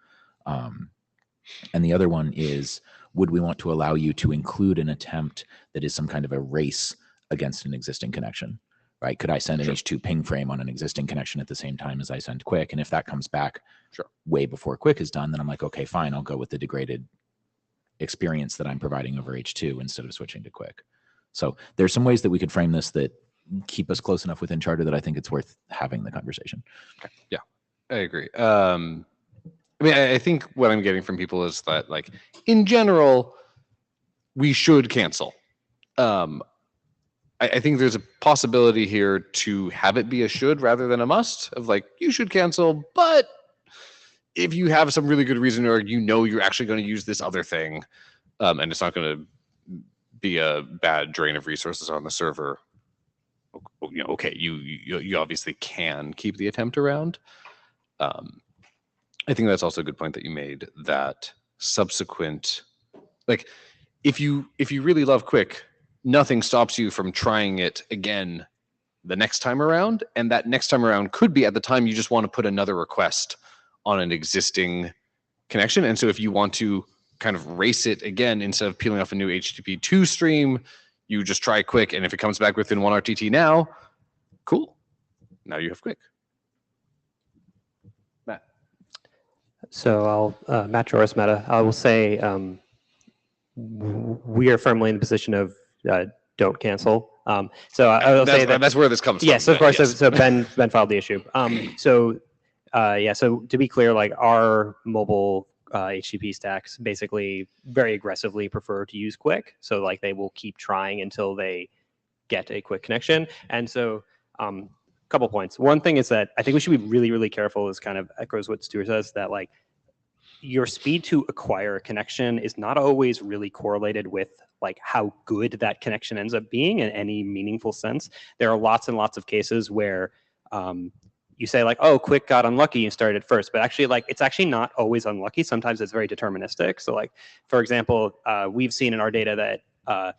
And the other one is, would we want to allow you to include an attempt that is some kind of a race against an existing connection? Right? Could I send an H2 ping frame on an existing connection at the same time as I send Quick? And if that comes back way before Quick is done, then I'm like, okay, fine, I'll go with the degraded experience that I'm providing over H2 instead of switching to Quick. So there's some ways that we could frame this that keep us close enough within charter that I think it's worth having the conversation. Okay. Yeah, I agree. I mean, I think what I'm getting from people is that, like, in general, we should cancel. I think there's a possibility here to have it be a should rather than a must, of like, you should cancel, but if you have some really good reason, or you know you're actually going to use this other thing, and it's not going to be a bad drain of resources on the server, you know, okay, you obviously can keep the attempt around. I think that's also a good point that you made, that subsequent, like, if you really love Quick, nothing stops you from trying it again the next time around. And that next time around could be at the time you just want to put another request on an existing connection. And so if you want to kind of race it again, instead of peeling off a new HTTP 2 stream, you just try Quick. And if it comes back within 1 RTT now, cool. Now you have Quick. Matt. So Matt Joris Meta. I will say we are firmly in the position of don't cancel. So I will say that's where this comes from. Yes, of course. Yes. So Ben filed the issue. So to be clear, like, our mobile HTTP stacks basically very aggressively prefer to use Quick. So like they will keep trying until they get a Quick connection. And so couple points. One thing is that I think we should be really, really careful, is kind of echoes what Stuart says, that like your speed to acquire a connection is not always really correlated with like how good that connection ends up being in any meaningful sense. There are lots and lots of cases where you say like, oh, Quick got unlucky, you started first, but actually like it's actually not always unlucky. Sometimes it's very deterministic. So like, for example, we've seen in our data that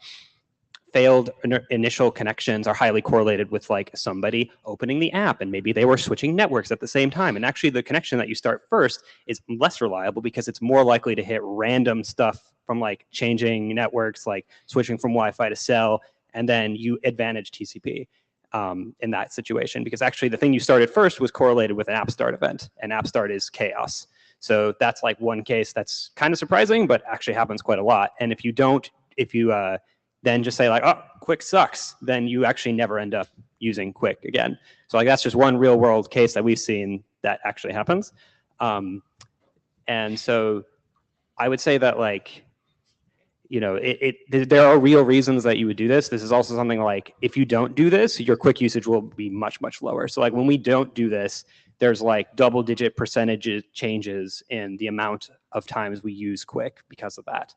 failed initial connections are highly correlated with like somebody opening the app and maybe they were switching networks at the same time. And actually the connection that you start first is less reliable because it's more likely to hit random stuff from like changing networks, like switching from Wi-Fi to cell, and then you advantage TCP in that situation, because actually the thing you started first was correlated with an app start event, and app start is chaos. So that's like one case that's kind of surprising, but actually happens quite a lot. And if you then just say like, oh, Quick sucks, then you actually never end up using Quick again. So like that's just one real world case that we've seen that actually happens. And so I would say that like, you know, there are real reasons that you would do this. This is also something like, if you don't do this, your Quick usage will be much, much lower. So like when we don't do this, there's like double-digit percentage changes in the amount of times we use Quick because of that.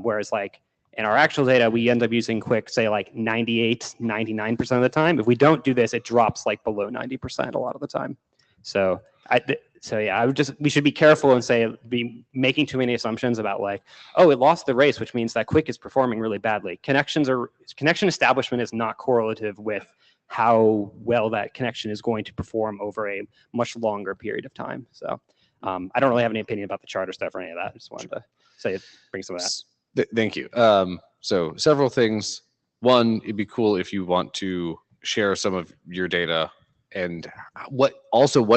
Whereas like in our actual data, we end up using Quick, say like 98, 99% of the time. If we don't do this, it drops like below 90% a lot of the time. So yeah, we should be careful and be making too many assumptions about like, oh, it lost the race, which means that Quick is performing really badly. Connection establishment is not correlative with how well that connection is going to perform over a much longer period of time. So I don't really have any opinion about the charter stuff or any of that. I just wanted to bring some of that. Thank you. So several things. One, it'd be cool if you want to share some of your data and what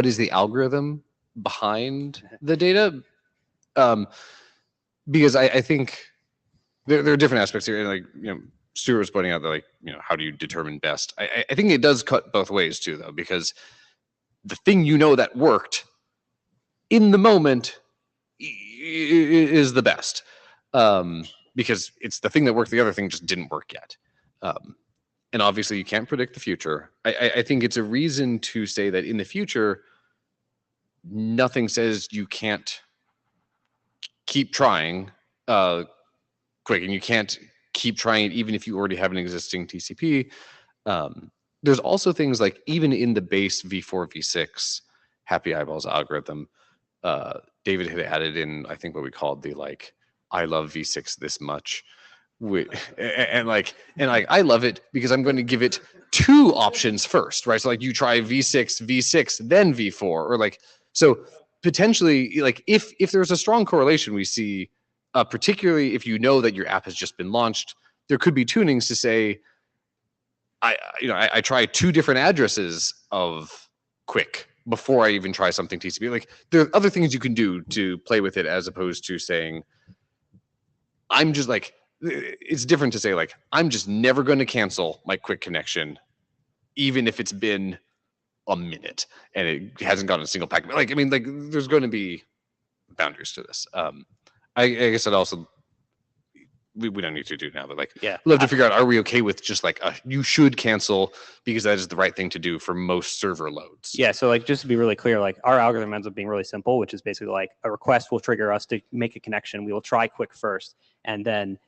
is the algorithm behind the data? Because I think there are different aspects here. And like, you know, Stuart was pointing out that like, you know, how do you determine best? I think it does cut both ways too, though, because the thing you know that worked in the moment is the best. Because it's the thing that worked, the other thing just didn't work yet. And obviously you can't predict the future. I think it's a reason to say that in the future, nothing says you can't keep trying Quick, and you can't keep trying it even if you already have an existing TCP. There's also things like even in the base v4, v6 Happy Eyeballs algorithm, David had added in, I think what we called the like, I love v6 this much. And I love it because I'm going to give it two options first, right? So like you try v6, v6, then v4, or like, so potentially like if there's a strong correlation we see, particularly if you know that your app has just been launched, there could be tunings to say, I try two different addresses of Quick before I even try something TCP. Like there are other things you can do to play with it as opposed to saying, I'm just like, it's different to say like, I'm just never going to cancel my Quick connection, even if it's been a minute and it hasn't gotten a single packet. Like, I mean, like there's going to be boundaries to this. I guess it also, we don't need to do now, but like, yeah, love to figure out, are we okay with just like, you should cancel because that is the right thing to do for most server loads? Yeah, so like just to be really clear, like our algorithm ends up being really simple, which is basically like a request will trigger us to make a connection. We will try Quick first, and then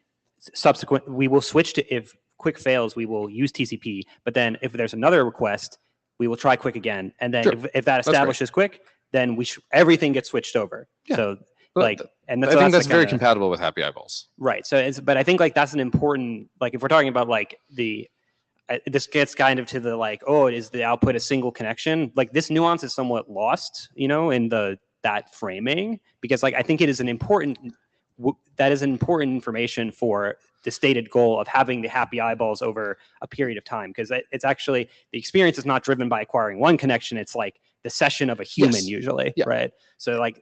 we will switch to, if Quick fails, we will use TCP. But then if there's another request, we will try Quick again. And then Sure. if that establishes Quick, then everything gets switched over. Yeah. So But like, and I think that's very compatible with Happy Eyeballs. Right. So but I think like that's an important, like if we're talking about like this gets kind of to the like, oh, is the output a single connection? Like this nuance is somewhat lost, you know, in that framing, because like I think it is that is important information for the stated goal of having the Happy Eyeballs over a period of time, because it's actually, the experience is not driven by acquiring one connection. It's like the session of a human usually, right? So like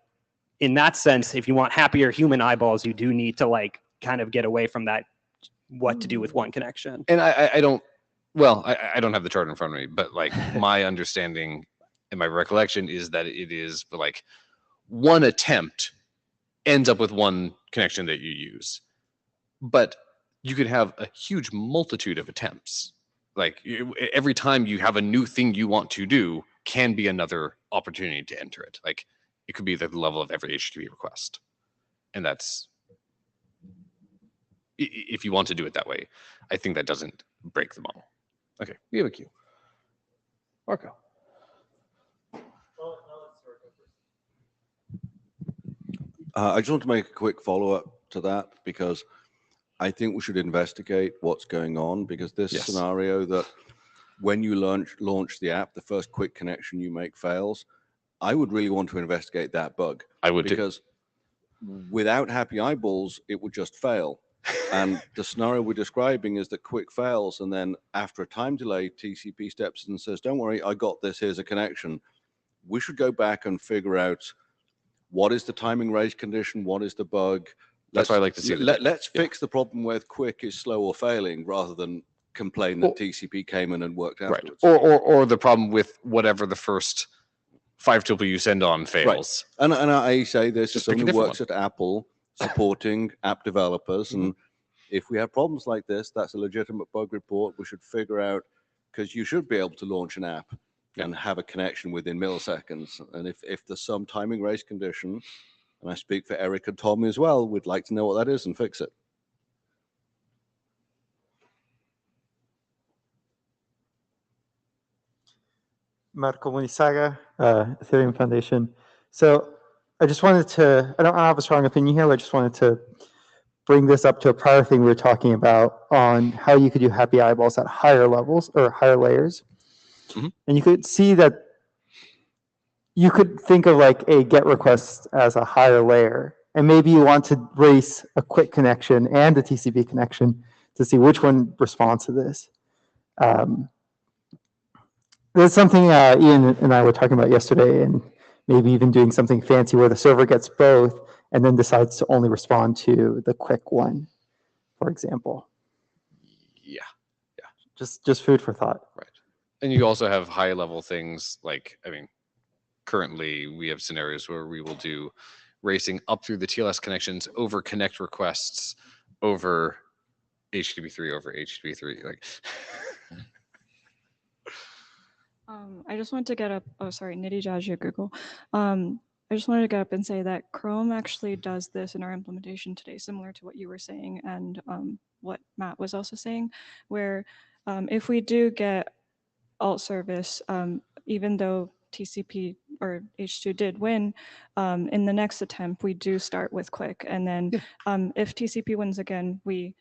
in that sense, if you want happier human eyeballs, you do need to like kind of get away from that, what to do with one connection. And I don't have the chart in front of me, but like my understanding and my recollection is that it is like one attempt ends up with one connection that you use, but you could have a huge multitude of attempts. Like every time you have a new thing you want to do can be another opportunity to enter it. Like it could be the level of every HTTP request. And that's, if you want to do it that way, I think that doesn't break the model. Okay, we have a queue. Marco. I just want to make a quick follow-up to that because I think we should investigate what's going on because this Yes. scenario that when you launch the app, the first quick connection you make fails, I would really want to investigate that bug. I would because without happy eyeballs, it would just fail. And the scenario we're describing is that quick fails, and then after a time delay, TCP steps in and says, don't worry, I got this, here's a connection. We should go back and figure out what is the timing race condition, what is the bug. That's why I like to see Let's fix the problem where quick is slow or failing rather than complain that TCP came in and worked afterwards. Right. Or the problem with whatever the first 5 tuple you send on fails. Right. And I say this as Just pick a someone who different works at Apple supporting app developers. And if we have problems like this, that's a legitimate bug report. We should figure out, because you should be able to launch an app and have a connection within milliseconds. And if there's some timing race condition, and I speak for Eric and Tommy as well, we'd like to know what that is and fix it. Marco Munizaga, Ethereum Foundation. So I just wanted to, I don't have a strong opinion here, but I just wanted to bring this up to a prior thing we were talking about on how you could do happy eyeballs at higher levels or higher layers. And you could see that you could think of like a GET request as a higher layer. And maybe you want to race a quick connection and a TCP connection to see which one responds to this. There's something Ian and I were talking about yesterday, and maybe even doing something fancy where the server gets both and then decides to only respond to the quick one, for example. Yeah. Just food for thought. Right. And you also have high level things like, I mean, currently we have scenarios where we will do racing up through the TLS connections over connect requests over HTTP3 over HTTP3. Like, I just wanted to get up. Oh, sorry, Nidhi Jaji at Google. I just wanted to get up and say that Chrome actually does this in our implementation today, similar to what you were saying and what Matt was also saying, where if we do get alt service, even though TCP or H2 did win, in the next attempt, we do start with quick. And then if TCP wins again, we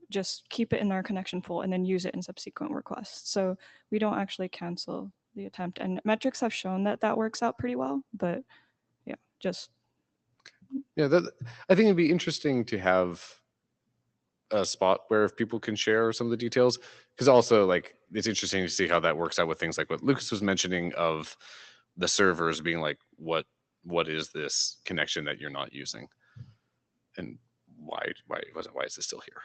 just keep it in our connection pool and then use it in subsequent requests. So we don't actually cancel the attempt. And metrics have shown that that works out pretty well, but yeah, just. Yeah, I think it'd be interesting to have a spot where if people can share some of the details, because also like it's interesting to see how that works out with things like what Lucas was mentioning of the servers being like, what is this connection that you're not using, and why is this still here?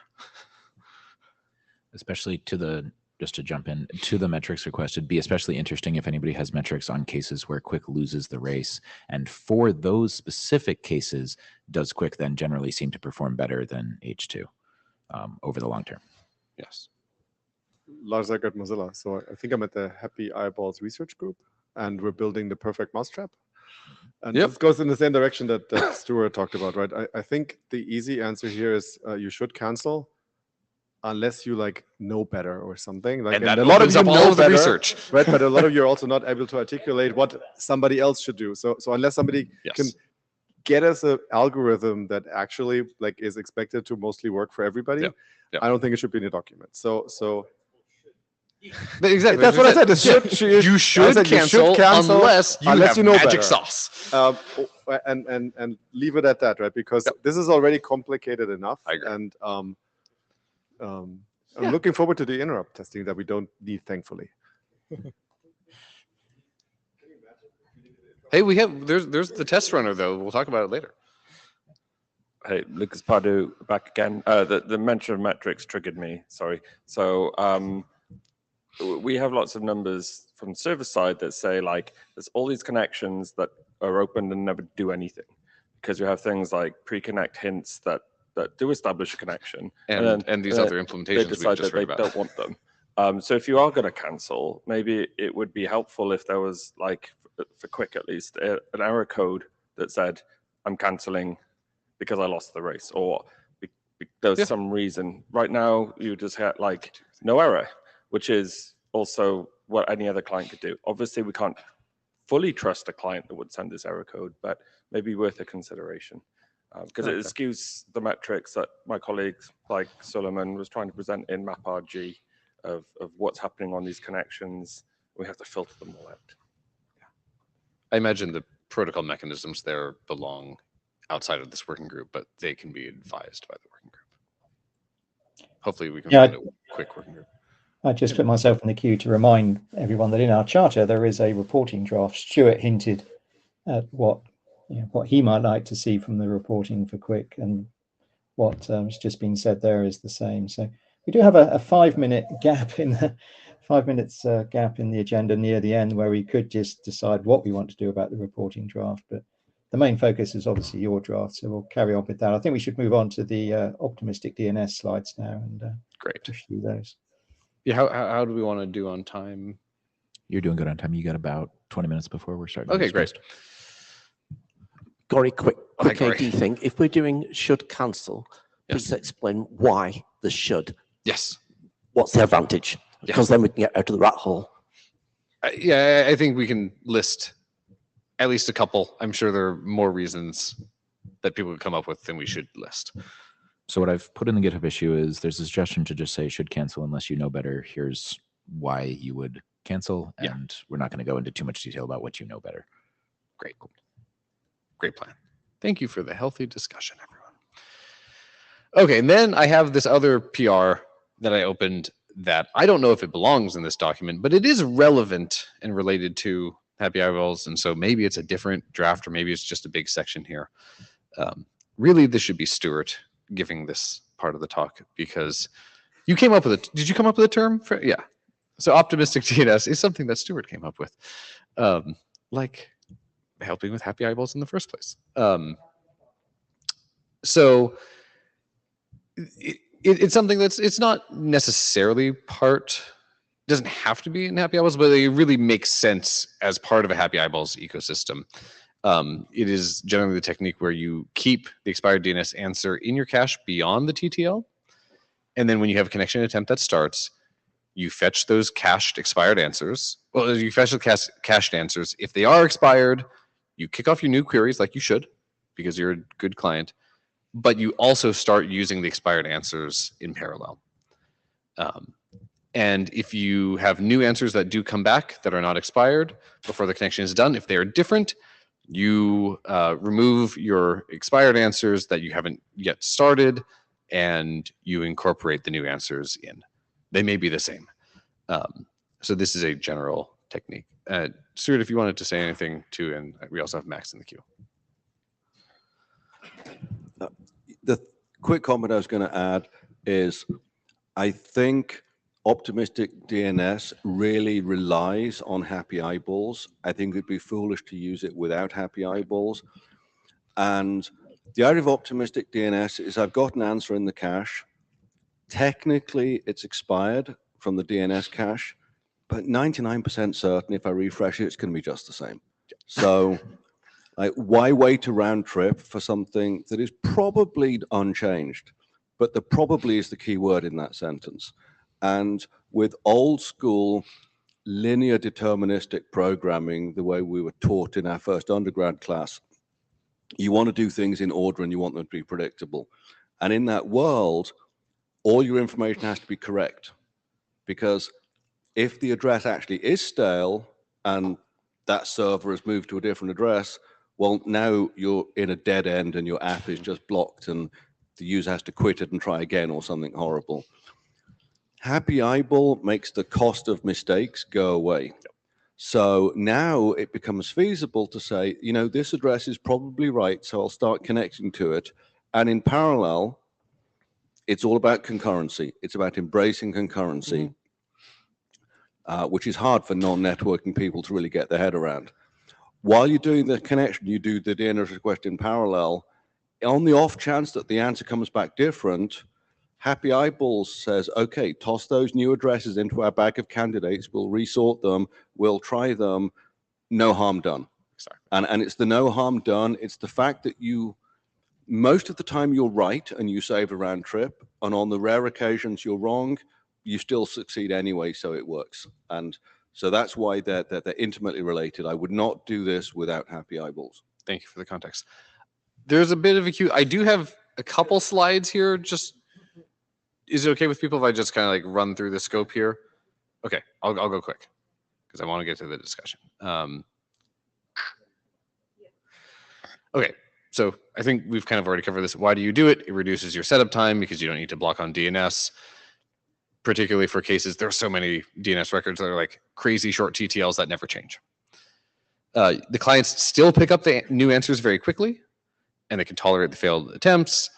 Especially to the, just to jump in, to the metrics request, it'd be especially interesting if anybody has metrics on cases where Quick loses the race. And for those specific cases, does Quick then generally seem to perform better than H2 over the long term? Yes. Lars Eckert at Mozilla. So I think I'm at the Happy Eyeballs research group, and we're building the perfect mousetrap. And this goes in the same direction that Stuart talked about, right? I think the easy answer here is you should cancel unless you like know better or something. Like, and that a lot of you all know of the better, research, right? But a lot of you are also not able to articulate what somebody else should do. So unless somebody can get us an algorithm that actually like is expected to mostly work for everybody, I don't think it should be in a document. So exactly. That's what I said. You should cancel unless you have know magic better. Sauce. And leave it at that, right? Because this is already complicated enough. I agree. And I'm looking forward to the interrupt testing that we don't need, thankfully. Hey, we have there's the test runner though. We'll talk about it later. Hey, Lucas Pardo back again. The mention of metrics triggered me. Sorry. So we have lots of numbers from the server side that say like there's all these connections that are open and never do anything, because you have things like pre-connect hints that do establish a connection, and these other implementations they decide that they don't want them. So if you are going to cancel, maybe it would be helpful if there was like for Quick at least an error code that said I'm canceling because I lost the race, or there's some reason. Right now you just have like no error, which is also what any other client could do. Obviously we can't fully trust a client that would send this error code, but maybe worth a consideration. because it skews the metrics that my colleagues like Solomon was trying to present in MapRG of what's happening on these connections. We have to filter them all out. I imagine the protocol mechanisms there belong outside of this working group, but they can be advised by the working group. Hopefully we can find a quick working group. I just put myself in the queue to remind everyone that in our charter there is a reporting draft. Stuart hinted at what he might like to see from the reporting for Quick, and what has just been said there is the same. So we do have a 5-minute gap in the 5 minutes gap in the agenda near the end, where we could just decide what we want to do about the reporting draft. But the main focus is obviously your draft, so we'll carry on with that. I think we should move on to the optimistic DNS slides now and push through those. Yeah, how do we want to do on time? You're doing good on time. You got about 20 minutes before we're starting. Okay, great. Gory, quick AD thing. If we're doing should cancel, please explain why the should. Yes. What's the advantage? Because then we can get out of the rat hole. Yeah, I think we can list at least a couple. I'm sure there are more reasons that people could come up with than we should list. So what I've put in the GitHub issue is there's a suggestion to just say should cancel unless you know better. Here's why you would cancel, and we're not going to go into too much detail about what you know better. Great. Great plan. Thank you for the healthy discussion, everyone. Okay, and then I have this other PR that I opened that I don't know if it belongs in this document, but it is relevant and related to Happy Eyeballs, and so maybe it's a different draft, or maybe it's just a big section here. Really, this should be Stuart giving this part of the talk, because you came up with it. Did you come up with a term for? Yeah. So optimistic DNS is something that Stuart came up with, like helping with Happy Eyeballs in the first place. So it's something it's not necessarily doesn't have to be in Happy Eyeballs, but it really makes sense as part of a Happy Eyeballs ecosystem. It is generally the technique where you keep the expired DNS answer in your cache beyond the TTL. And then when you have a connection attempt that starts, you fetch those cached expired answers. Well, you fetch the cached answers. If they are expired, you kick off your new queries like you should, because you're a good client. But you also start using the expired answers in parallel. And if you have new answers that do come back that are not expired before the connection is done, if they are different, you remove your expired answers that you haven't yet started, and you incorporate the new answers in. They may be the same. So this is a general technique. Stuart, if you wanted to say anything too, and we also have Max in the queue. The quick comment I was going to add is I think optimistic DNS really relies on Happy Eyeballs. I think it'd be foolish to use it without Happy Eyeballs. And the idea of optimistic DNS is I've got an answer in the cache. Technically, it's expired from the DNS cache, but 99% certain if I refresh it, it's going to be just the same. So like, why wait a round trip for something that is probably unchanged? But the probably is the key word in that sentence. And with old school linear deterministic programming, the way we were taught in our first undergrad class, you want to do things in order and you want them to be predictable. And in that world, all your information has to be correct. Because if the address actually is stale and that server has moved to a different address, well, now you're in a dead end and your app is just blocked and the user has to quit it and try again or something horrible. Happy Eyeball makes the cost of mistakes go away. So now it becomes feasible to say, you know, this address is probably right, so I'll start connecting to it. And in parallel, it's all about concurrency. It's about embracing concurrency, which is hard for non-networking people to really get their head around. While you're doing the connection, you do the DNS request in parallel. On the off chance that the answer comes back different, Happy Eyeballs says, okay, toss those new addresses into our bag of candidates. We'll resort them. We'll try them. No harm done. Exactly. And it's the no harm done. It's the fact that you, most of the time you're right and you save a round trip. And on the rare occasions you're wrong, you still succeed anyway, so it works. And so that's why they're intimately related. I would not do this without Happy Eyeballs. Thank you for the context. there's a bit of a queue. I do have a couple slides here. Just, is it okay with people if I just kind of like run through the scope here? Okay, I'll go quick because I want to get to the discussion. Okay, so I think we've kind of already covered this. Why do you do it? It reduces your setup time because you don't need to block on DNS, particularly for cases. There are so many DNS records that are like crazy short TTLs that never change. The clients still pick up the new answers very quickly, and they can tolerate the failed attempts.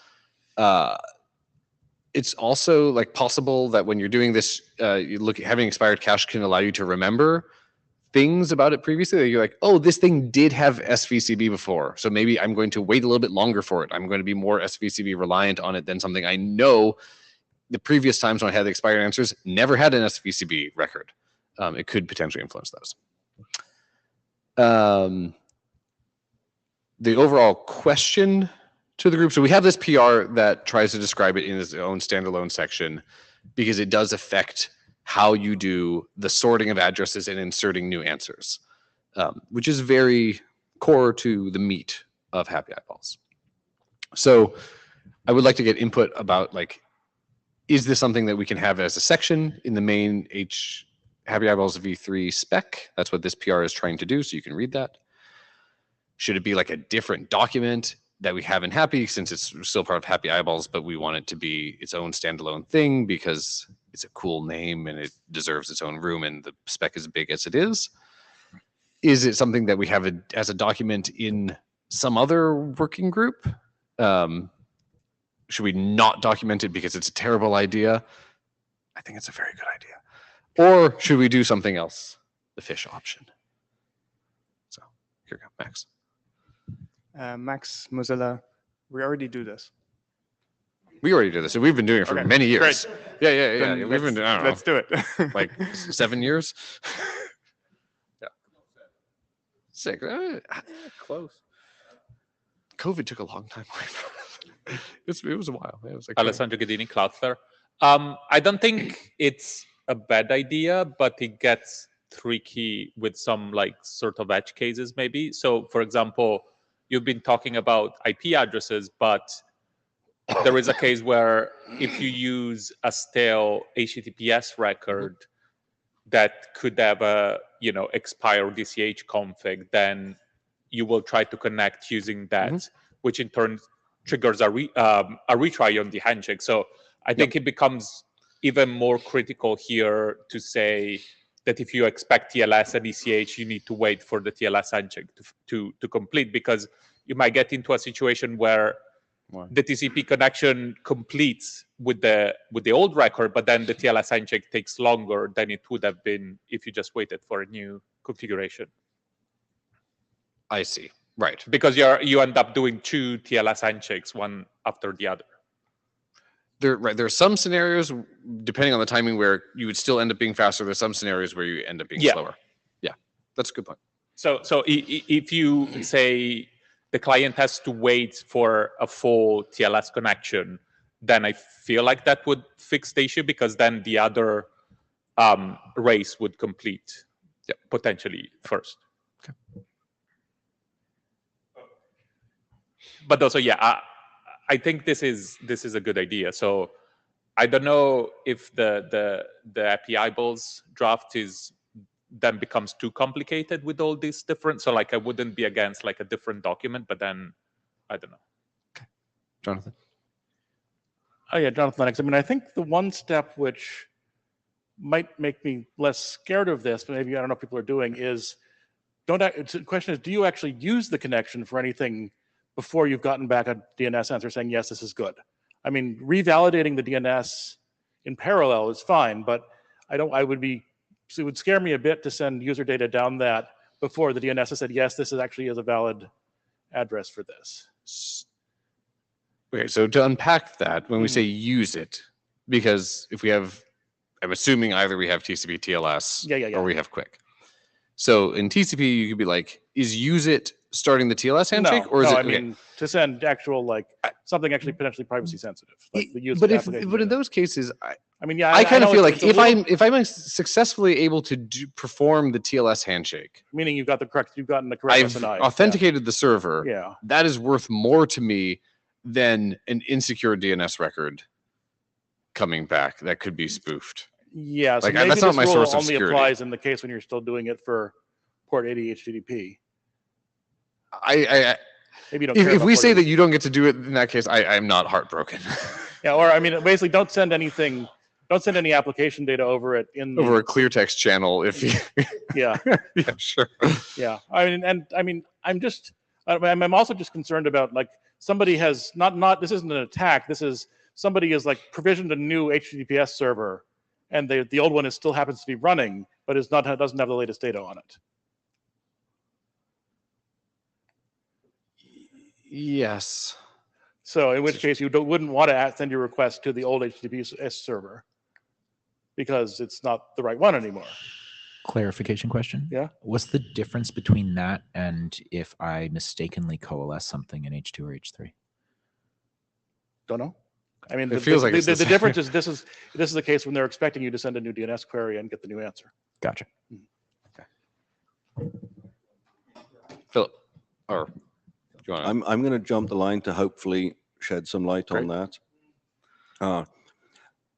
It's also like possible that when you're doing this, having expired cache can allow you to remember things about it previously that you're like, oh, this thing did have SVCB before, so maybe I'm going to wait a little bit longer for it. I'm going to be more SVCB reliant on it than something I know the previous times when I had the expired answers never had an SVCB record. It could potentially influence those. The overall question to the group. So we have this PR that tries to describe it in its own standalone section because it does affect how you do the sorting of addresses and inserting new answers, which is very core to the meat of Happy Eyeballs. So I would like to get input about, like, is this something that we can have as a section in the main Happy Eyeballs v3 spec? That's what this PR is trying to do, so you can read that. Should it be like a different document that we have in Happy, since it's still part of Happy Eyeballs, but we want it to be its own standalone thing because it's a cool name and it deserves its own room and the spec is big as it is? Is it something that we have as a document in some other working group? Should we not document it because it's a terrible idea? I think it's a very good idea. Or should we do something else? The fish option. So here we go, Max. Max, Mozilla, we already do this. We already do this. So we've been doing it for many years. Great. Yeah. We've been doing, I don't know. Let's do it. Like 7 years? Yeah. 6. Close. COVID took a long time away from us. It was a while. It was like Alessandro Ghedini, Cloudflare. I don't think it's a bad idea, but it gets tricky with some like sort of edge cases maybe. So for example, you've been talking about IP addresses, but there is a case where if you use a stale HTTPS record that could have a expired DCH config, then you will try to connect using that, which in turn triggers a retry on the handshake. So I think it becomes even more critical here to say that if you expect TLS and ECH, you need to wait for the TLS handshake to complete, because you might get into a situation where the TCP connection completes with the old record, but then the TLS handshake takes longer than it would have been if you just waited for a new configuration. I see. Right. Because you end up doing 2 TLS handshakes, one after the other. There are some scenarios, depending on the timing, where you would still end up being faster. There's some scenarios where you end up being slower. Yeah, that's a good point. So if you say the client has to wait for a full TLS connection, then I feel like that would fix the issue, because then the other race would complete potentially first. Okay. But also, I think this is a good idea. So I don't know if the Happy Eyeballs draft then becomes too complicated with all these different. So like I wouldn't be against like a different document, but then I don't know. Okay, Jonathan. Oh yeah, Jonathan Lennox. I mean, I think the one step which might make me less scared of this, but maybe I don't know if people are doing, is the question is, do you actually use the connection for anything before you've gotten back a DNS answer saying, yes, this is good? I mean, revalidating the DNS in parallel is fine, but it would scare me a bit to send user data down that before the DNS has said, yes, this actually is a valid address for this. Okay, so to unpack that, when we say use it, because if we have, I'm assuming either we have TCP TLS or we have Quick. So in TCP, you could be like, is use it starting the TLS handshake, or is no, it? I mean to send actual like something actually potentially privacy sensitive, like the use but of if application but in data. those cases, I mean, yeah, I kind of know feel it's like a if I'm successfully able to perform the TLS handshake, meaning you've gotten the correct I've SNI. authenticated the server. Yeah. That is worth more to me than an insecure DNS record coming back that could be spoofed. Yeah, so like maybe that's not this my rule source of only security. applies in the case when you're still doing it for port 80 HTTP. Maybe you don't care if about we port say 80. that you don't get to do it in that case, I'm not heartbroken. Yeah, or I mean, basically, don't send anything. Don't send any application data over it in Over a clear text channel, if you. Yeah. Yeah, sure. Yeah, I'm also just concerned about like somebody has not. This isn't an attack. This is somebody has like provisioned a new HTTPS server, and the old one still happens to be running, but doesn't have the latest data on it. Yes. So in which case you wouldn't want to send your request to the old HTTPS server because it's not the right one anymore. Clarification question. Yeah. What's the difference between that and if I mistakenly coalesce something in H2 or H3? Don't know. I mean, It feels like it's the the difference is this is the case when they're expecting you to send a new DNS query and get the new answer. Gotcha. Philip, or do you want I'm going to jump the line to hopefully shed some light on that.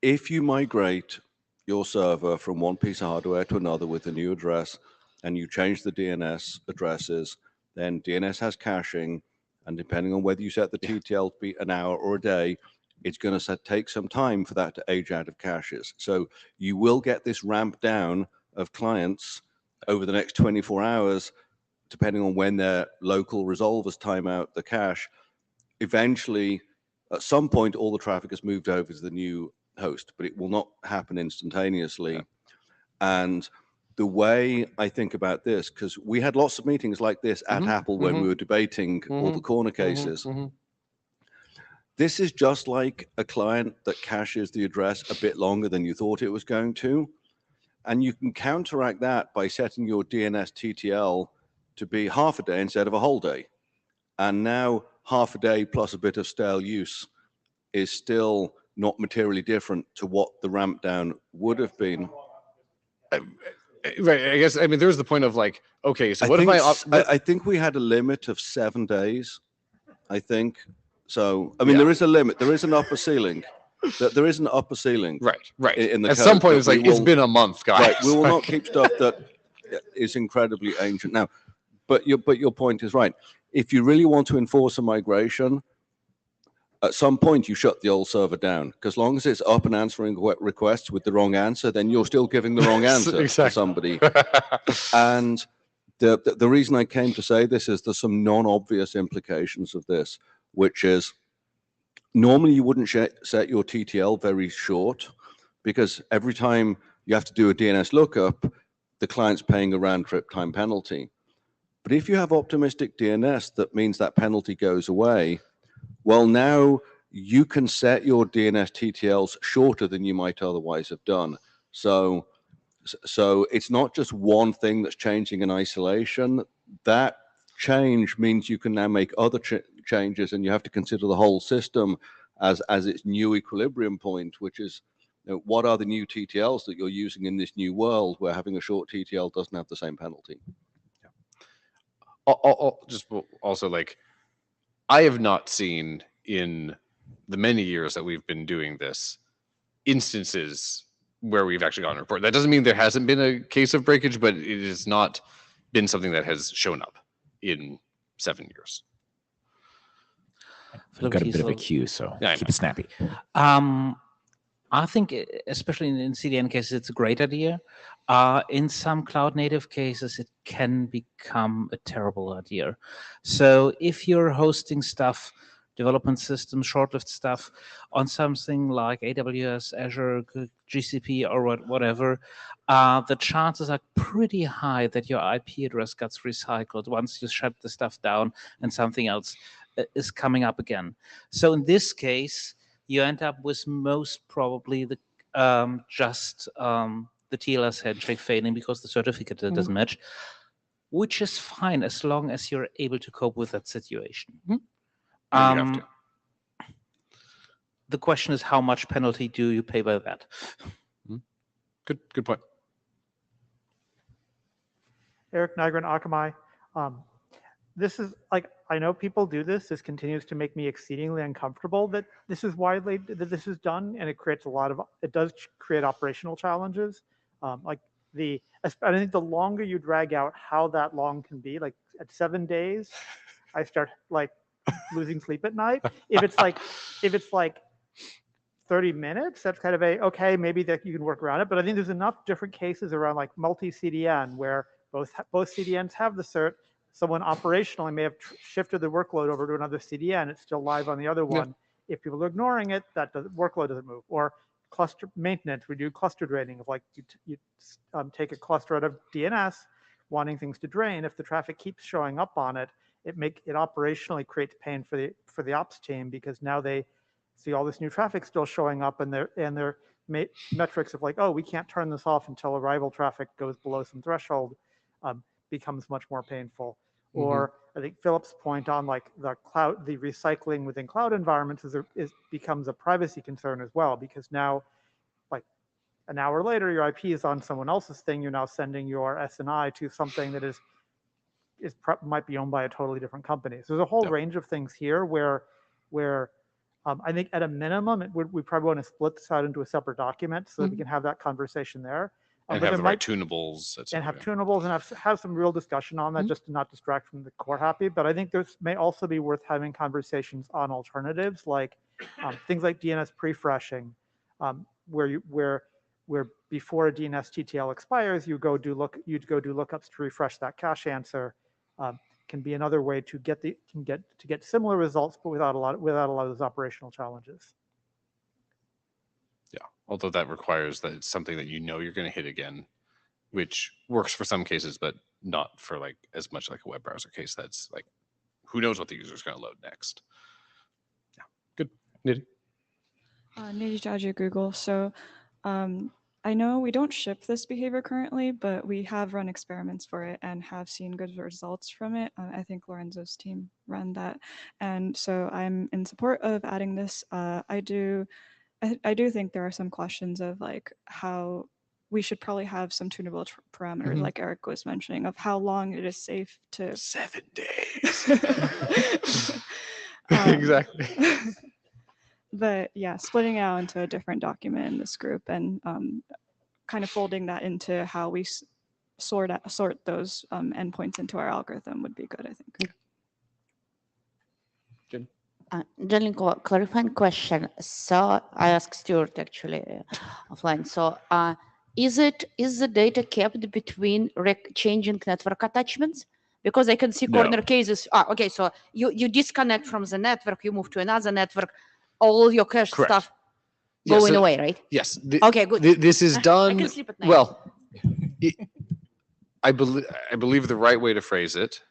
If you migrate your server from one piece of hardware to another with a new address, and you change the DNS addresses, then DNS has caching, and depending on whether you set the TTL to be an hour or a day, it's going to take some time for that to age out of caches. So you will get this ramp down of clients over the next 24 hours, depending on when their local resolvers time out the cache. Eventually, at some point, all the traffic has moved over to the new host, but it will not happen instantaneously. And the way I think about this, because we had lots of meetings like this at Apple when we were debating all the corner cases. This is just like a client that caches the address a bit longer than you thought it was going to. And you can counteract that by setting your DNS TTL to be half a day instead of a whole day. And now half a day plus a bit of stale use is still not materially different to what the ramp down would have been. Right. I guess, I mean, there's the point of like, okay, so what if I think we had a limit of 7 days, I think. So, I mean, there is a limit. There is an upper ceiling. There is an upper ceiling. Right. In the At code some point, that it's like, we it's will- been a month, guys. Right. We will not keep stuff that is incredibly ancient. Now, but your point is right. If you really want to enforce a migration, at some point you shut the old server down, because as long as it's up and answering requests with the wrong answer, then you're still giving the wrong answer to somebody. And the reason I came to say this is there's some non-obvious implications of this, which is normally you wouldn't set your TTL very short, because every time you have to do a DNS lookup, the client's paying a round trip time penalty. But if you have optimistic DNS, that means that penalty goes away. Well, now you can set your DNS TTLs shorter than you might otherwise have done. So it's not just one thing that's changing in isolation. That change means you can now make other changes, and you have to consider the whole system as its new equilibrium point, which is, what are the new TTLs that you're using in this new world where having a short TTL doesn't have the same penalty? Just also, like, I have not seen in the many years that we've been doing this instances where we've actually gotten a report. That doesn't mean there hasn't been a case of breakage, but it has not been something that has shown up in 7 years. We've got a bit of a queue, so keep it snappy. I think, especially in CDN cases, it's a great idea. In some cloud native cases, it can become a terrible idea. So if you're hosting stuff, development systems, short-lived stuff on something like AWS, Azure, GCP, or whatever, the chances are pretty high that your IP address gets recycled once you shut the stuff down and something else is coming up again. So in this case, you end up with most probably the TLS handshake failing because the certificate doesn't match. which is fine as long as you're able to cope with that situation. And you have to. The question is, how much penalty do you pay by that? Good point. Eric Nygren, Akamai. This is like, I know people do this. This continues to make me exceedingly uncomfortable that this is widely, that this is done, and it creates a lot of, it does create operational challenges. I think the longer you drag out how that long can be, like at 7 days, I start like losing sleep at night. If it's like 30 minutes, that's kind of okay, maybe that you can work around it. But I think there's enough different cases around like multi-CDN where both CDNs have the cert. Someone operationally may have shifted the workload over to another CDN. It's still live on the other one. If people are ignoring it, that workload doesn't move. Or cluster maintenance, we do cluster draining of like you take a cluster out of DNS, wanting things to drain. If the traffic keeps showing up on it, it operationally creates pain for the ops team, because now they see all this new traffic still showing up, and their metrics of like, oh, we can't turn this off until arrival traffic goes below some threshold, becomes much more painful. Or I think Philip's point on like the recycling within cloud environments becomes a privacy concern as well, because now, like an hour later, your IP is on someone else's thing. You're now sending your SNI to something that might be owned by a totally different company. So there's a whole range of things here where I think at a minimum, we probably want to split this out into a separate document so that we can have that conversation there. And have the right tunables, and have tunables, and have some real discussion on that, just to not distract from the core happy. But I think there's may also be worth having conversations on alternatives, like things like DNS prefreshing, where before a DNS TTL expires, you'd go do lookups to refresh that cache answer. Can be another way to get similar results, but without a lot of those operational challenges. Yeah, although that requires that it's something that you know you're going to hit again, which works for some cases, but not for like as much like a web browser case. That's like, who knows what the user is going to load next. Yeah, good. Nidhi. Nidhi Jaji, Google. So I know we don't ship this behavior currently, but we have run experiments for it and have seen good results from it. I think Lorenzo's team ran that. And so I'm in support of adding this. I do think there are some questions of like how we should probably have some tunable parameters, like Eric was mentioning, of how long it is safe to. 7 days. Exactly. But yeah, splitting out into a different document in this group and kind of folding that into how we sort those endpoints into our algorithm would be good, I think. Jen, clarifying question. So I asked Stuart actually offline. So is the data kept between changing network attachments? Because I can see corner cases. Okay, so you disconnect from the network, you move to another network, all your cache stuff going away, right? Yes. Okay, good. This is done. I can sleep at night. Well, I believe the right way to phrase it,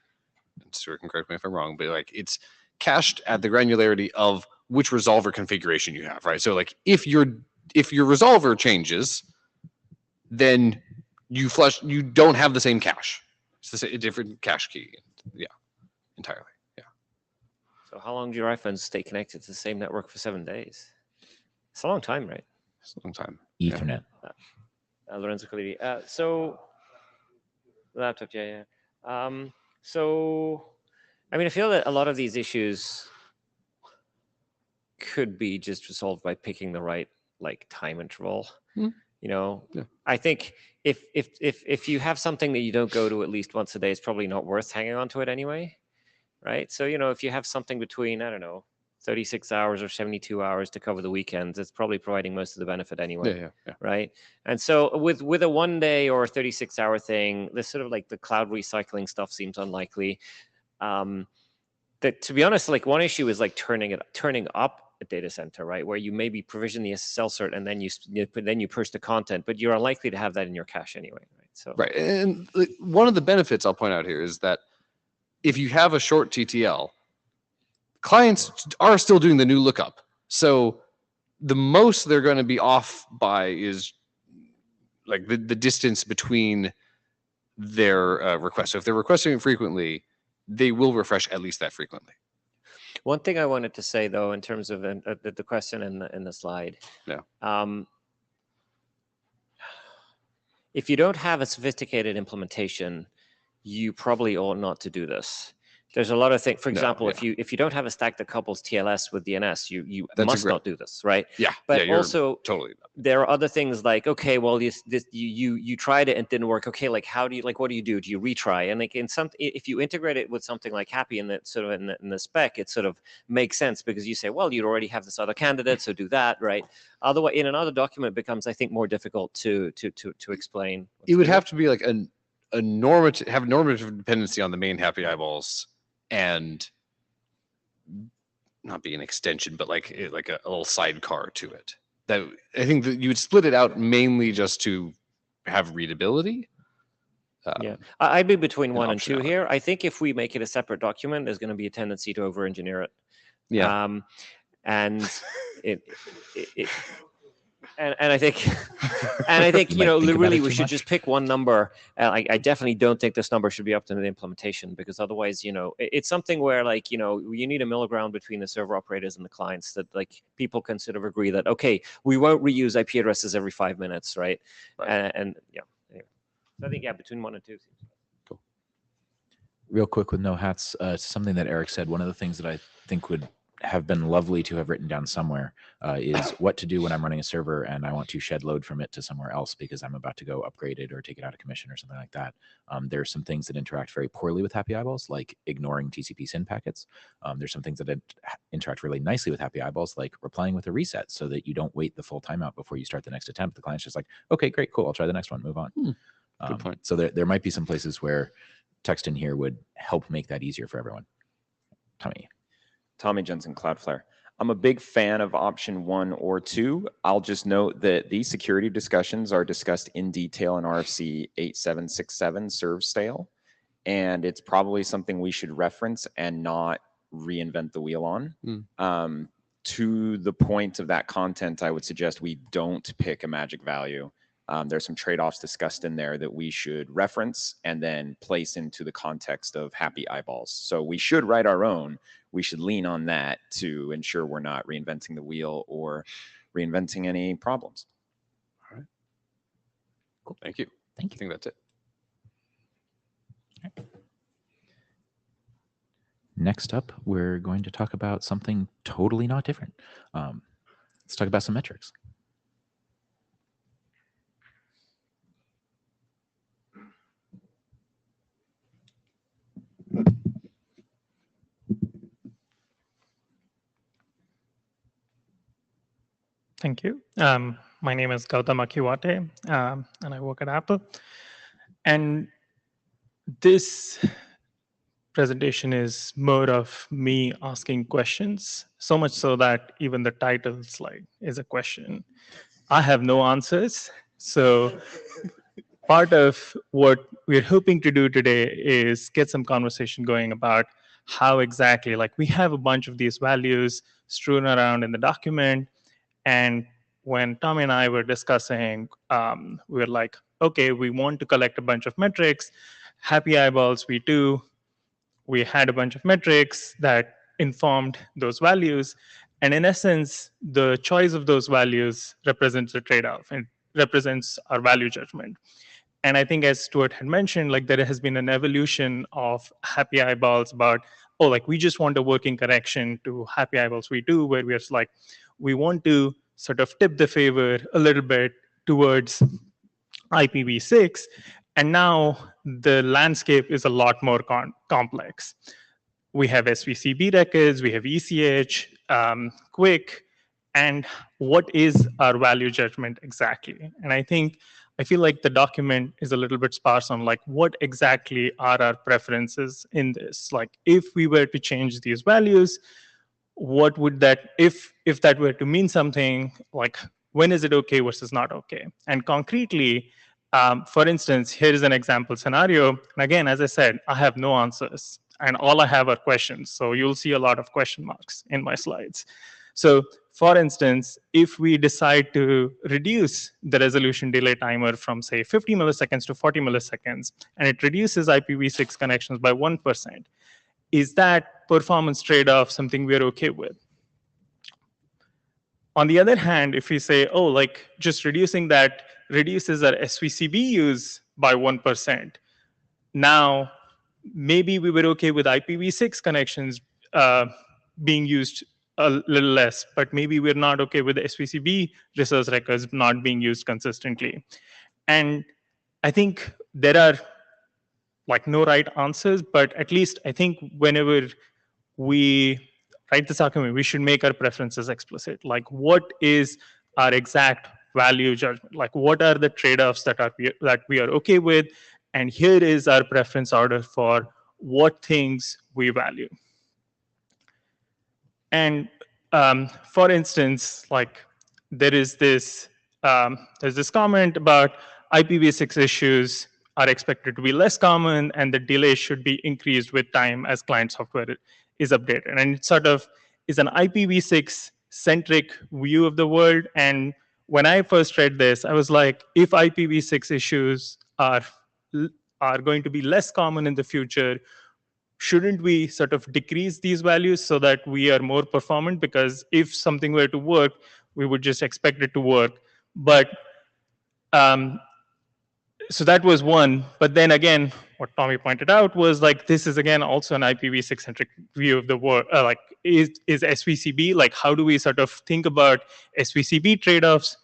and Stuart can correct me if I'm wrong, but like it's cached at the granularity of which resolver configuration you have, right? So like if your resolver changes, then you don't have the same cache. It's a different cache key. Yeah, entirely. Yeah. So how long do your iPhones stay connected to the same network for 7 days? It's a long time, right? It's a long time. Ethernet. Lorenzo Colletti. So laptop, yeah. So I mean, I feel that a lot of these issues could be just resolved by picking the right like time interval. You know, I think if you have something that you don't go to at least once a day, it's probably not worth hanging on to it anyway, right? So, you know, if you have something between, I don't know, 36 hours or 72 hours to cover the weekends, it's probably providing most of the benefit anyway, right? And so with a 1 day or 36-hour thing, this sort of like the cloud recycling stuff seems unlikely. That, to be honest, like one issue is like turning up a data center, right, where you maybe provision the SSL cert and then you push the content, but you're unlikely to have that in your cache anyway, right? So right, and one of the benefits I'll point out here is that if you have a short TTL, clients are still doing the new lookup. So the most they're going to be off by is like the distance between their request. So if they're requesting it frequently, they will refresh at least that frequently. One thing I wanted to say, though, in terms of the question in the slide. Yeah. If you don't have a sophisticated implementation, you probably ought not to do this. There's a lot of things. For example, if you don't have a stack that couples TLS with DNS, you must not do this, right? Yeah. But you're also, totally. there are other things like, okay, well, you tried it and it didn't work. Okay, like what do you do? Do you retry? And like if you integrate it with something like Happy in that sort of in the spec, it sort of makes sense because you say, well, you already have this other candidate, so do that, right? Otherwise, in another document, it becomes, I think, more difficult to explain. It would have to be like a normative dependency on the main Happy Eyeballs, and not be an extension, but like a little sidecar to it. That I think that you would split it out mainly just to have readability. Yeah, I'd be between 1 and 2 here. I think if we make it a separate document, there's going to be a tendency to over-engineer it. Yeah. And and I think really we should just pick one number. I definitely don't think this number should be up to the implementation, because otherwise, it's something where you need a middle ground between the server operators and the clients, that people can sort of agree that, okay, we won't reuse IP addresses every 5 minutes, right? And yeah, anyway. So I think between 1 and 2. Cool. Real quick with no hats, something that Eric said. One of the things that I think would have been lovely to have written down somewhere is what to do when I'm running a server and I want to shed load from it to somewhere else because I'm about to go upgrade it or take it out of commission or something like that. There are some things that interact very poorly with Happy Eyeballs, like ignoring TCP SYN packets. There's some things that interact really nicely with Happy Eyeballs, like replying with a reset, so that you don't wait the full timeout before you start the next attempt. The client's just like, okay, great, cool, I'll try the next one, move on. Good point. So there might be some places where text in here would help make that easier for everyone. Tommy Jensen, Cloudflare. I'm a big fan of option 1 or 2. I'll just note that these security discussions are discussed in detail in RFC 8767 serve stale, and it's probably something we should reference and not reinvent the wheel on. To the point of that content, I would suggest we don't pick a magic value. There's some trade-offs discussed in there that we should reference and then place into the context of Happy Eyeballs. So we should write our own. We should lean on that to ensure we're not reinventing the wheel or reinventing any problems. All right. Cool. Thank you. Thank you. I think that's it. Okay. Next up, we're going to talk about something totally not different. Let's talk about some metrics. Thank you. My name is Gautam Akiwate, and I work at Apple. And this presentation is more of me asking questions, so much so that even the title slide is a question. I have no answers. So part of what we're hoping to do today is get some conversation going about how exactly, we have a bunch of these values strewn around in the document. And when Tom and I were discussing, we were like, okay, we want to collect a bunch of metrics. Happy Eyeballs, we had a bunch of metrics that informed those values. And in essence, the choice of those values represents a trade-off. It represents our value judgment. And I think, as Stuart had mentioned, there has been an evolution of Happy Eyeballs about, we just want a working correction, to Happy Eyeballs v2, where we're like, we want to sort of tip the favor a little bit towards IPv6. And now the landscape is a lot more complex. We have SVCB records, we have ECH, Quick, and what is our value judgment exactly? And I feel like the document is a little bit sparse on what exactly are our preferences in this. If we were to change these values, what would that, if that were to mean something, when is it okay versus not okay? And concretely, for instance, here is an example scenario. And again, as I said, I have no answers, and all I have are questions. So you'll see a lot of question marks in my slides. So for instance, if we decide to reduce the resolution delay timer from say 50 milliseconds to 40 milliseconds, and it reduces IPv6 connections by 1%, is that performance trade-off something we're okay with? On the other hand, if we say, oh, like just reducing that reduces our SVCB use by 1%, now maybe we were okay with IPv6 connections being used a little less, but maybe we're not okay with the SVCB resource records not being used consistently. And I think there are like no right answers, but at least I think whenever we write this argument, we should make our preferences explicit. Like, what is our exact value judgment? Like, what are the trade-offs that we are okay with? And here is our preference order for what things we value. And for instance, like there's this comment about IPv6 issues are expected to be less common, and the delay should be increased with time as client software is updated. And it sort of is an IPv6 centric view of the world. And when I first read this, I was like, if IPv6 issues are going to be less common in the future, shouldn't we sort of decrease these values so that we are more performant? Because if something were to work, we would just expect it to work. But so that was one. But then again, what Tommy pointed out was like, this is again also an IPv6 centric view of the world. Like, is SVCB, like how do we sort of think about SVCB trade-offs?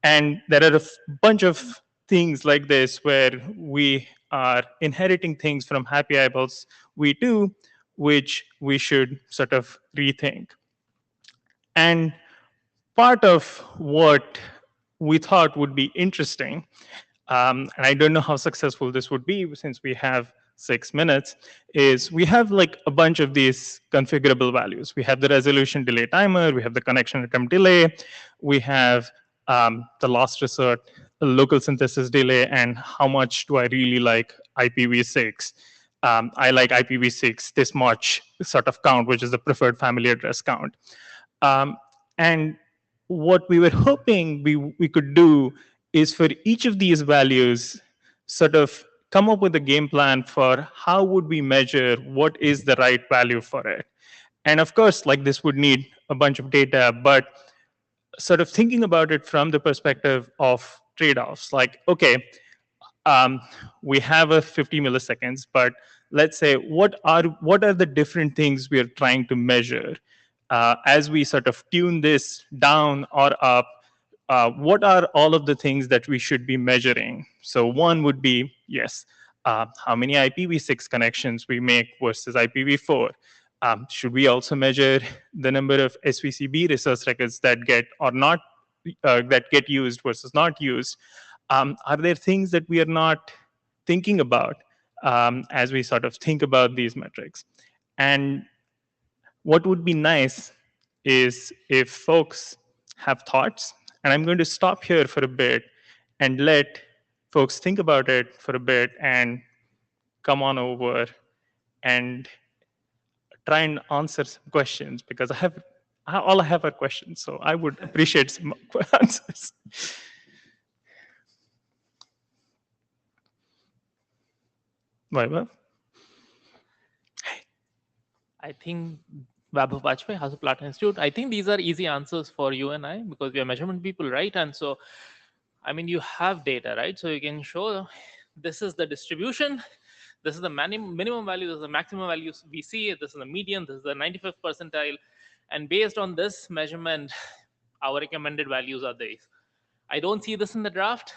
And there are a bunch of things like this where we are inheriting things from Happy Eyeballs v2, which we should sort of rethink. And part of what we thought would be interesting, and I don't know how successful this would be since we have 6 minutes, is we have like a bunch of these configurable values. We have the resolution delay timer, we have the connection attempt delay, we have the last resort local synthesis delay, and how much do I really like IPv6. I like IPv6 this much sort of count, which is the preferred family address count. And what we were hoping we could do is for each of these values sort of come up with a game plan for how would we measure what is the right value for it. And of course, like this would need a bunch of data, but sort of thinking about it from the perspective of trade-offs, like, okay, we have a 50 milliseconds, but let's say what are the different things we are trying to measure as we sort of tune this down or up? What are all of the things that we should be measuring? So one would be, yes, how many IPv6 connections we make versus IPv4. Should we also measure the number of SVCB resource records that get or not that get used versus not used? Are there things that we are not thinking about as we sort of think about these metrics? And what would be nice is if folks have thoughts, and I'm going to stop here for a bit and let folks think about it for a bit and come on over and try and answer some questions, because all I have are questions, so I would appreciate some answers. Vaibhav? I think Vaibhav Bajpayee, House of Platinum Institute. I think these are easy answers for you and I, because we are measurement people, right? And so, I mean, you have data, right? So you can show this is the distribution, this is the minimum value, this is the maximum value we see, this is the median, this is the 95th percentile. And based on this measurement, our recommended values are these. I don't see this in the draft.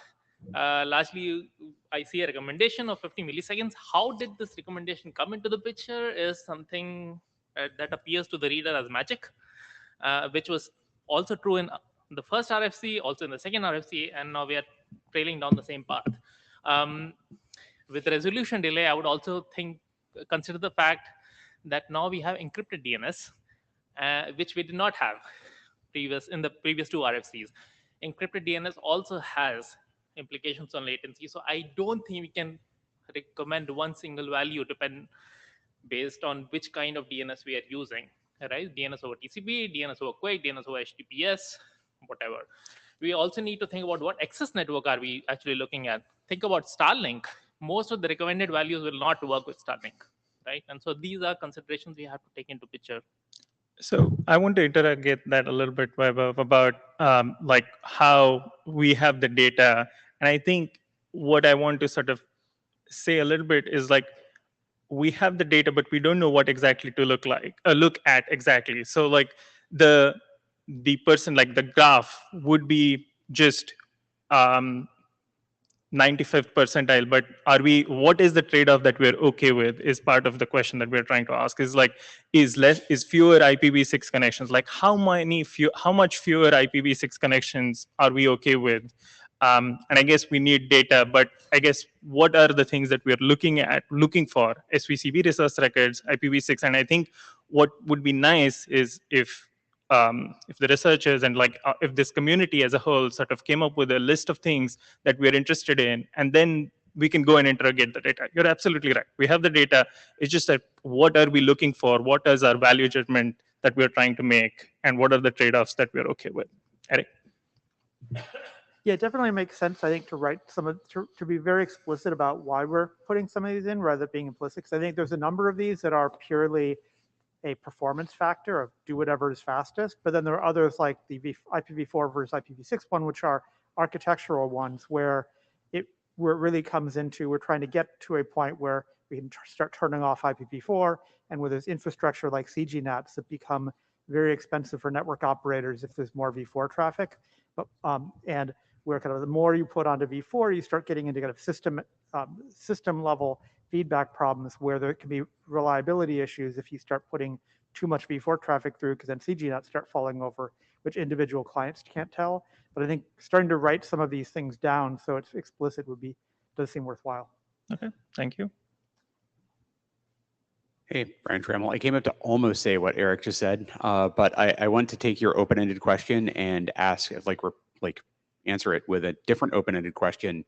Largely, I see a recommendation of 50 milliseconds. How did this recommendation come into the picture is something that appears to the reader as magic, which was also true in the first RFC, also in the second RFC, and now we are trailing down the same path. With resolution delay, I would also consider the fact that now we have encrypted DNS, which we did not have in the previous two RFCs. Encrypted DNS also has implications on latency. So I don't think we can recommend one single value based on which kind of DNS we are using. right? DNS over TCP, DNS over QUIC, DNS over HTTPS, whatever. We also need to think about what access network are we actually looking at. Think about Starlink. Most of the recommended values will not work with Starlink, right? And so these are considerations we have to take into picture. So I want to interrogate that a little bit, Vaibhav, about like how we have the data. And I think what I want to sort of say a little bit is like, we have the data, but we don't know what exactly to look at exactly. So like the person, like the graph would be just 95th percentile, but what is the trade-off that we're okay with is part of the question that we're trying to ask. Is like, is fewer IPv6 connections, like how much fewer IPv6 connections are we okay with? And I guess we need data, but I guess what are the things that we're looking for? SVCB resource records, IPv6, and I think what would be nice is if the researchers and if this community as a whole sort of came up with a list of things that we're interested in, and then we can go and interrogate the data. You're absolutely right. We have the data. It's just that what are we looking for? What is our value judgment that we're trying to make? And what are the trade-offs that we're okay with? Eric? Yeah, it definitely makes sense, I think, to write to be very explicit about why we're putting some of these in rather than being implicit. Because I think there's a number of these that are purely a performance factor of do whatever is fastest. But then there are others like the IPv4 versus IPv6 one, which are architectural ones where it really comes into, we're trying to get to a point where we can start turning off IPv4, and where there's infrastructure like CGNATs that become very expensive for network operators if there's more v4 traffic. But, and where kind of the more you put onto v4, you start getting into kind of system level feedback problems where there can be reliability issues if you start putting too much v4 traffic through, because then CGNATs start falling over, which individual clients can't tell. But I think starting to write some of these things down so it's explicit does seem worthwhile. Okay, thank you. Hey, Brian Trammell. I came up to almost say what Eric just said, but I want to take your open-ended question and ask, answer it with a different open-ended question.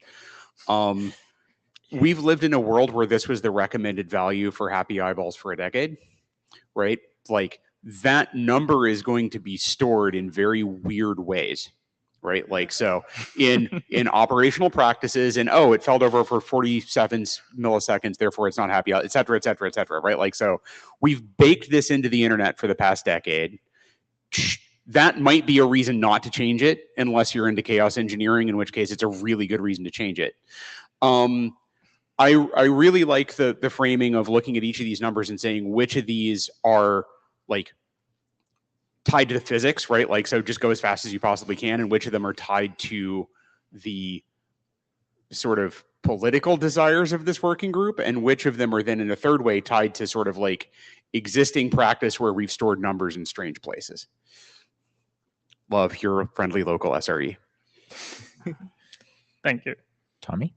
We've lived in a world where this was the recommended value for happy eyeballs for a decade, right? Like that number is going to be stored in very weird ways, right? Like, so in operational practices and, oh, it fell over for 47 milliseconds, therefore it's not happy, et cetera, et cetera, et cetera, right? Like, so we've baked this into the internet for the past decade. That might be a reason not to change it unless you're into chaos engineering, in which case it's a really good reason to change it. I really like the framing of looking at each of these numbers and saying which of these are like tied to the physics, right? Like, so just go as fast as you possibly can, and which of them are tied to the sort of political desires of this working group, and which of them are then in a third way tied to sort of like existing practice where we've stored numbers in strange places. Love your friendly local SRE. Thank you. Tommy?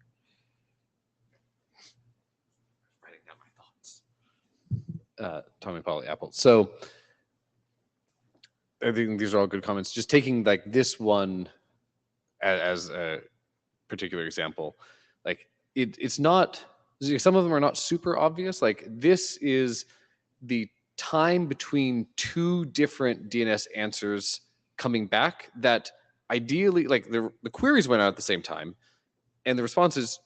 Tommy Polly Apple. So I think these are all good comments. Just taking like this one as a particular example, like it's not, some of them are not super obvious. Like this is the time between two different DNS answers coming back that ideally, like the queries went out at the same time, and the responses,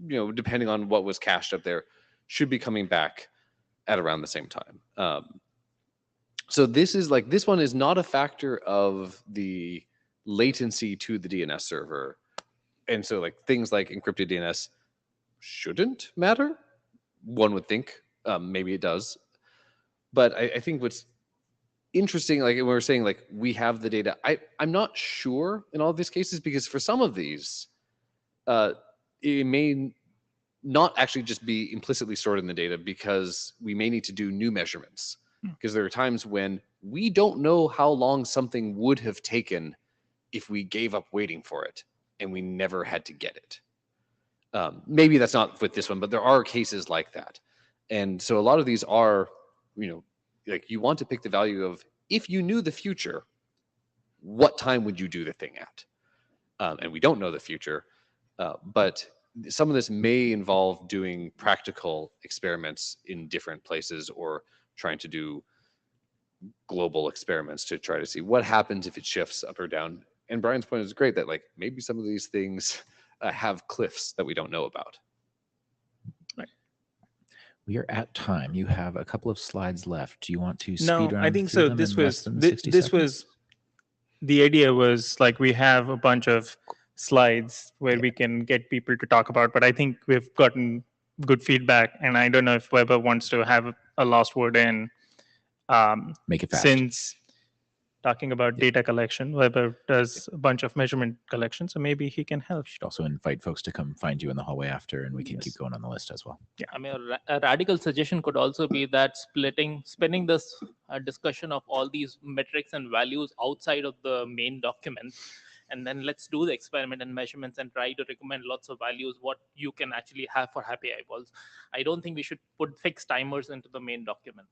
depending on what was cached up there, should be coming back at around the same time. So this one is not a factor of the latency to the DNS server. And so like things like encrypted DNS shouldn't matter. One would think, maybe it does. But I think what's interesting, like when we're saying like we have the data, I'm not sure in all of these cases, because for some of these, it may not actually just be implicitly stored in the data, because we may need to do new measurements. Because there are times when we don't know how long something would have taken if we gave up waiting for it and we never had to get it. Maybe that's not with this one, but there are cases like that. And so a lot of these are, like you want to pick the value of, if you knew the future, what time would you do the thing at? And we don't know the future, but some of this may involve doing practical experiments in different places, or trying to do global experiments to try to see what happens if it shifts up or down. And Brian's point is great that like maybe some of these things have cliffs that we don't know about. We are at time. You have a couple of slides left. Do you want to speed No, run I think through so. them This in less was than this 60 seconds? was the idea was like we have a bunch of slides where we can get people to talk about, but I think we've gotten good feedback, and I don't know if Weber wants to have a last word in. Make it fast. Since talking about data collection, Weber does a bunch of measurement collection, so maybe he can help. Should also invite folks to come find you in the hallway after, and we can keep going on the list as well. I mean, a radical suggestion could also be that spinning this discussion of all these metrics and values outside of the main document, and then let's do the experiment and measurements and try to recommend lots of values what you can actually have for happy eyeballs. I don't think we should put fixed timers into the main document.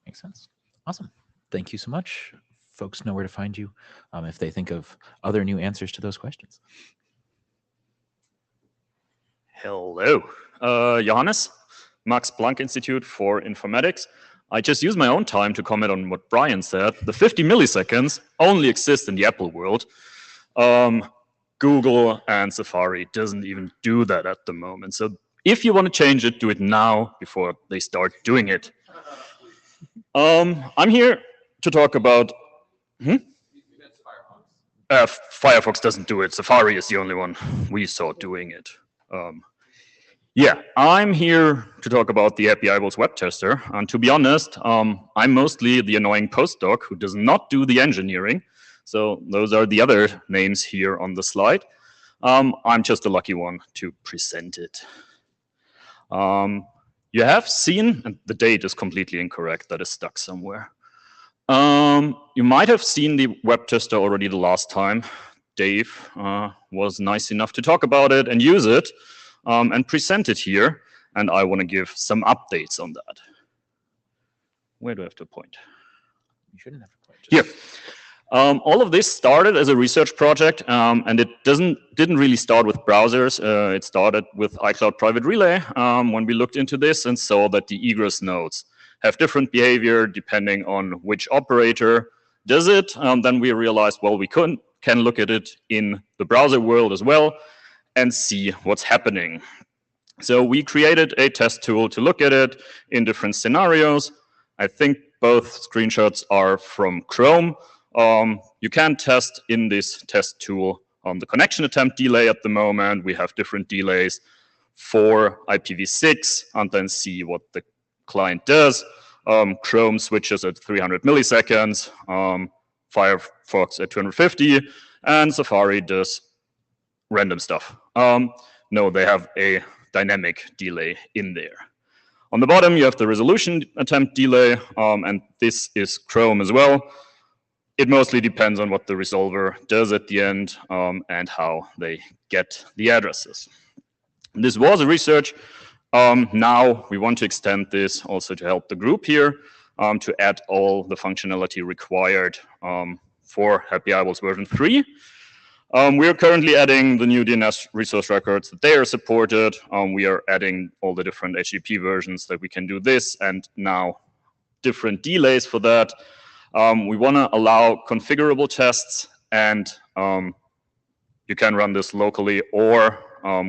Makes sense. Awesome. Thank you so much. Folks know where to find you if they think of other new answers to those questions. Hello, Johannes, Max Planck Institute for Informatics. I just used my own time to comment on what Brian said. The 50 milliseconds only exist in the Apple world. Google and Safari doesn't even do that at the moment. So if you want to change it, do it now before they start doing it. I'm here to talk about. Firefox doesn't do it. Safari is the only one we saw doing it. Yeah, I'm here to talk about the Happy Eyeballs web tester. And to be honest, I'm mostly the annoying postdoc who does not do the engineering. So those are the other names here on the slide. I'm just the lucky one to present it. You have seen, and the date is completely incorrect, that is stuck somewhere. You might have seen the web tester already the last time. Dave was nice enough to talk about it and use it and present it here. And I want to give some updates on that. Where do I have to point? You shouldn't have to point. Here. All of this started as a research project, and it didn't really start with browsers. It started with iCloud Private Relay when we looked into this and saw that the egress nodes have different behavior depending on which operator does it. Then we realized, well, we can look at it in the browser world as well and see what's happening. So we created a test tool to look at it in different scenarios. I think both screenshots are from Chrome. You can test in this test tool on the connection attempt delay at the moment. We have different delays for IPv6 and then see what the client does. Chrome switches at 300 milliseconds, Firefox at 250, and Safari does random stuff. No, they have a dynamic delay in there. On the bottom, you have the resolution attempt delay, and this is Chrome as well. It mostly depends on what the resolver does at the end and how they get the addresses. This was a research. Now we want to extend this also to help the group here to add all the functionality required for Happy Eyeballs version 3. We are currently adding the new DNS resource records that they are supported. We are adding all the different HTTP versions that we can do this, and now different delays for that. We want to allow configurable tests, and you can run this locally, or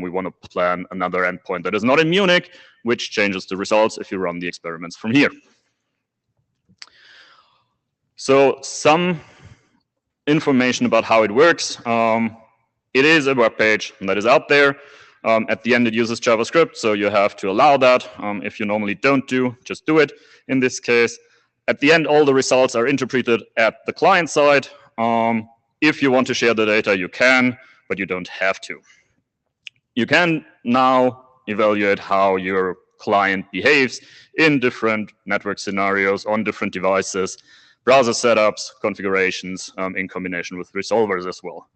we want to plan another endpoint that is not in Munich, which changes the results if you run the experiments from here. So some information about how it works. It is a web page that is out there. At the end, it uses JavaScript, so you have to allow that. If you normally don't do, just do it in this case. At the end, all the results are interpreted at the client side. If you want to share the data, you can, but you don't have to. You can now evaluate how your client behaves in different network scenarios on different devices, browser setups, configurations, in combination with resolvers as well.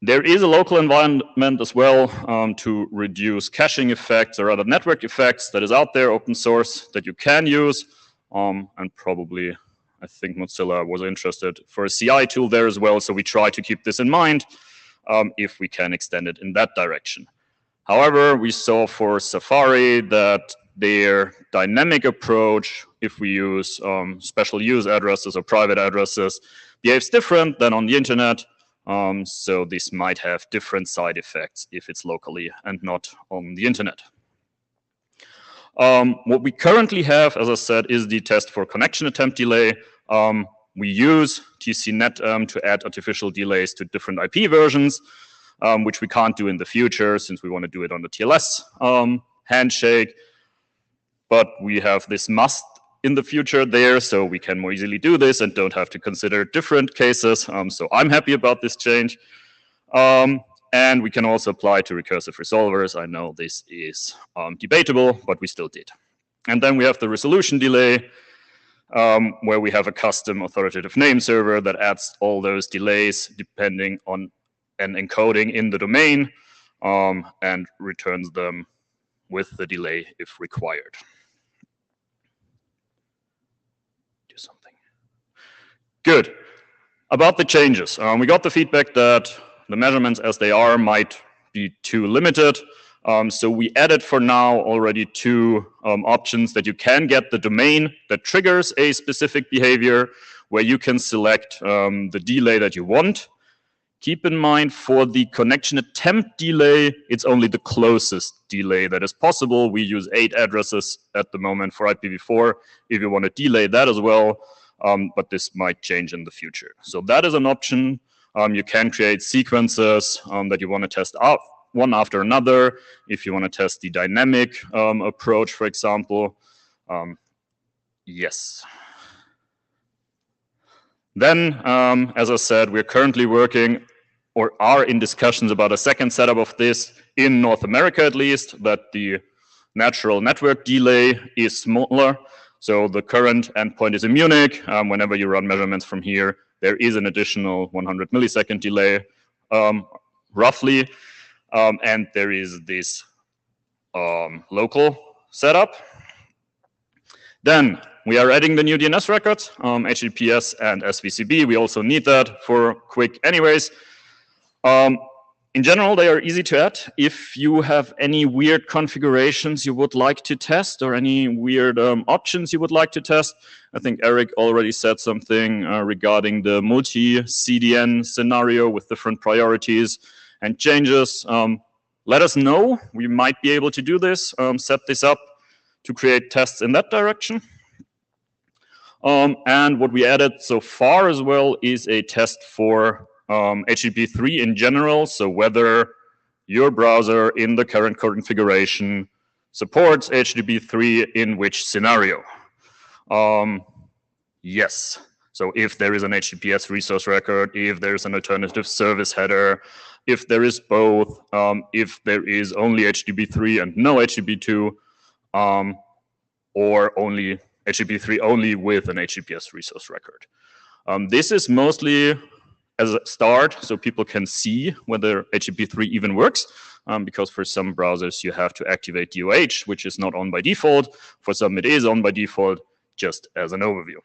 There is a local environment as well to reduce caching effects or other network effects that is out there, open source, that you can use. And probably, I think Mozilla was interested for a CI tool there as well. So we try to keep this in mind if we can extend it in that direction. However, we saw for Safari that their dynamic approach, if we use special use addresses or private addresses, behaves different than on the internet. So this might have different side effects if it's locally and not on the internet. What we currently have, as I said, is the test for connection attempt delay. We use TCNet to add artificial delays to different IP versions, which we can't do in the future since we want to do it on the TLS handshake. But we have this must in the future there, so we can more easily do this and don't have to consider different cases. So I'm happy about this change. And we can also apply to recursive resolvers. I know this is debatable, but we still did. And then we have the resolution delay, where we have a custom authoritative name server that adds all those delays depending on an encoding in the domain and returns them with the delay if required. Do something. Good. About the changes, we got the feedback that the measurements as they are might be too limited. So we added for now already two options that you can get the domain that triggers a specific behavior where you can select the delay that you want. Keep in mind for the connection attempt delay, it's only the closest delay that is possible. We use 8 addresses at the moment for IPv4 if you want to delay that as well, but this might change in the future. So that is an option. You can create sequences that you want to test out one after another. If you want to test the dynamic approach, for example, yes. Then, as I said, we're currently working or are in discussions about a second setup of this in North America, at least, that the natural network delay is smaller. So the current endpoint is in Munich. Whenever you run measurements from here, there is an additional 100 millisecond delay, roughly. And there is this local setup. Then we are adding the new DNS records, HTTPS and SVCB. We also need that for quick anyways. In general, they are easy to add. If you have any weird configurations you would like to test or any weird options you would like to test, I think Eric already said something regarding the multi-CDN scenario with different priorities and changes. Let us know. We might be able to do this, set this up to create tests in that direction. And what we added so far as well is a test for HTTP3 in general, so whether your browser in the current configuration supports HTTP3 in which scenario. Yes, so if there is an HTTPS resource record, if there's an alternative service header, if there is both, if there is only HTTP3 and no HTTP2, or only HTTP3 only with an HTTPS resource record. This is mostly as a start, so people can see whether HTTP3 even works, because for some browsers you have to activate DOH, which is not on by default. For some it is on by default, just as an overview.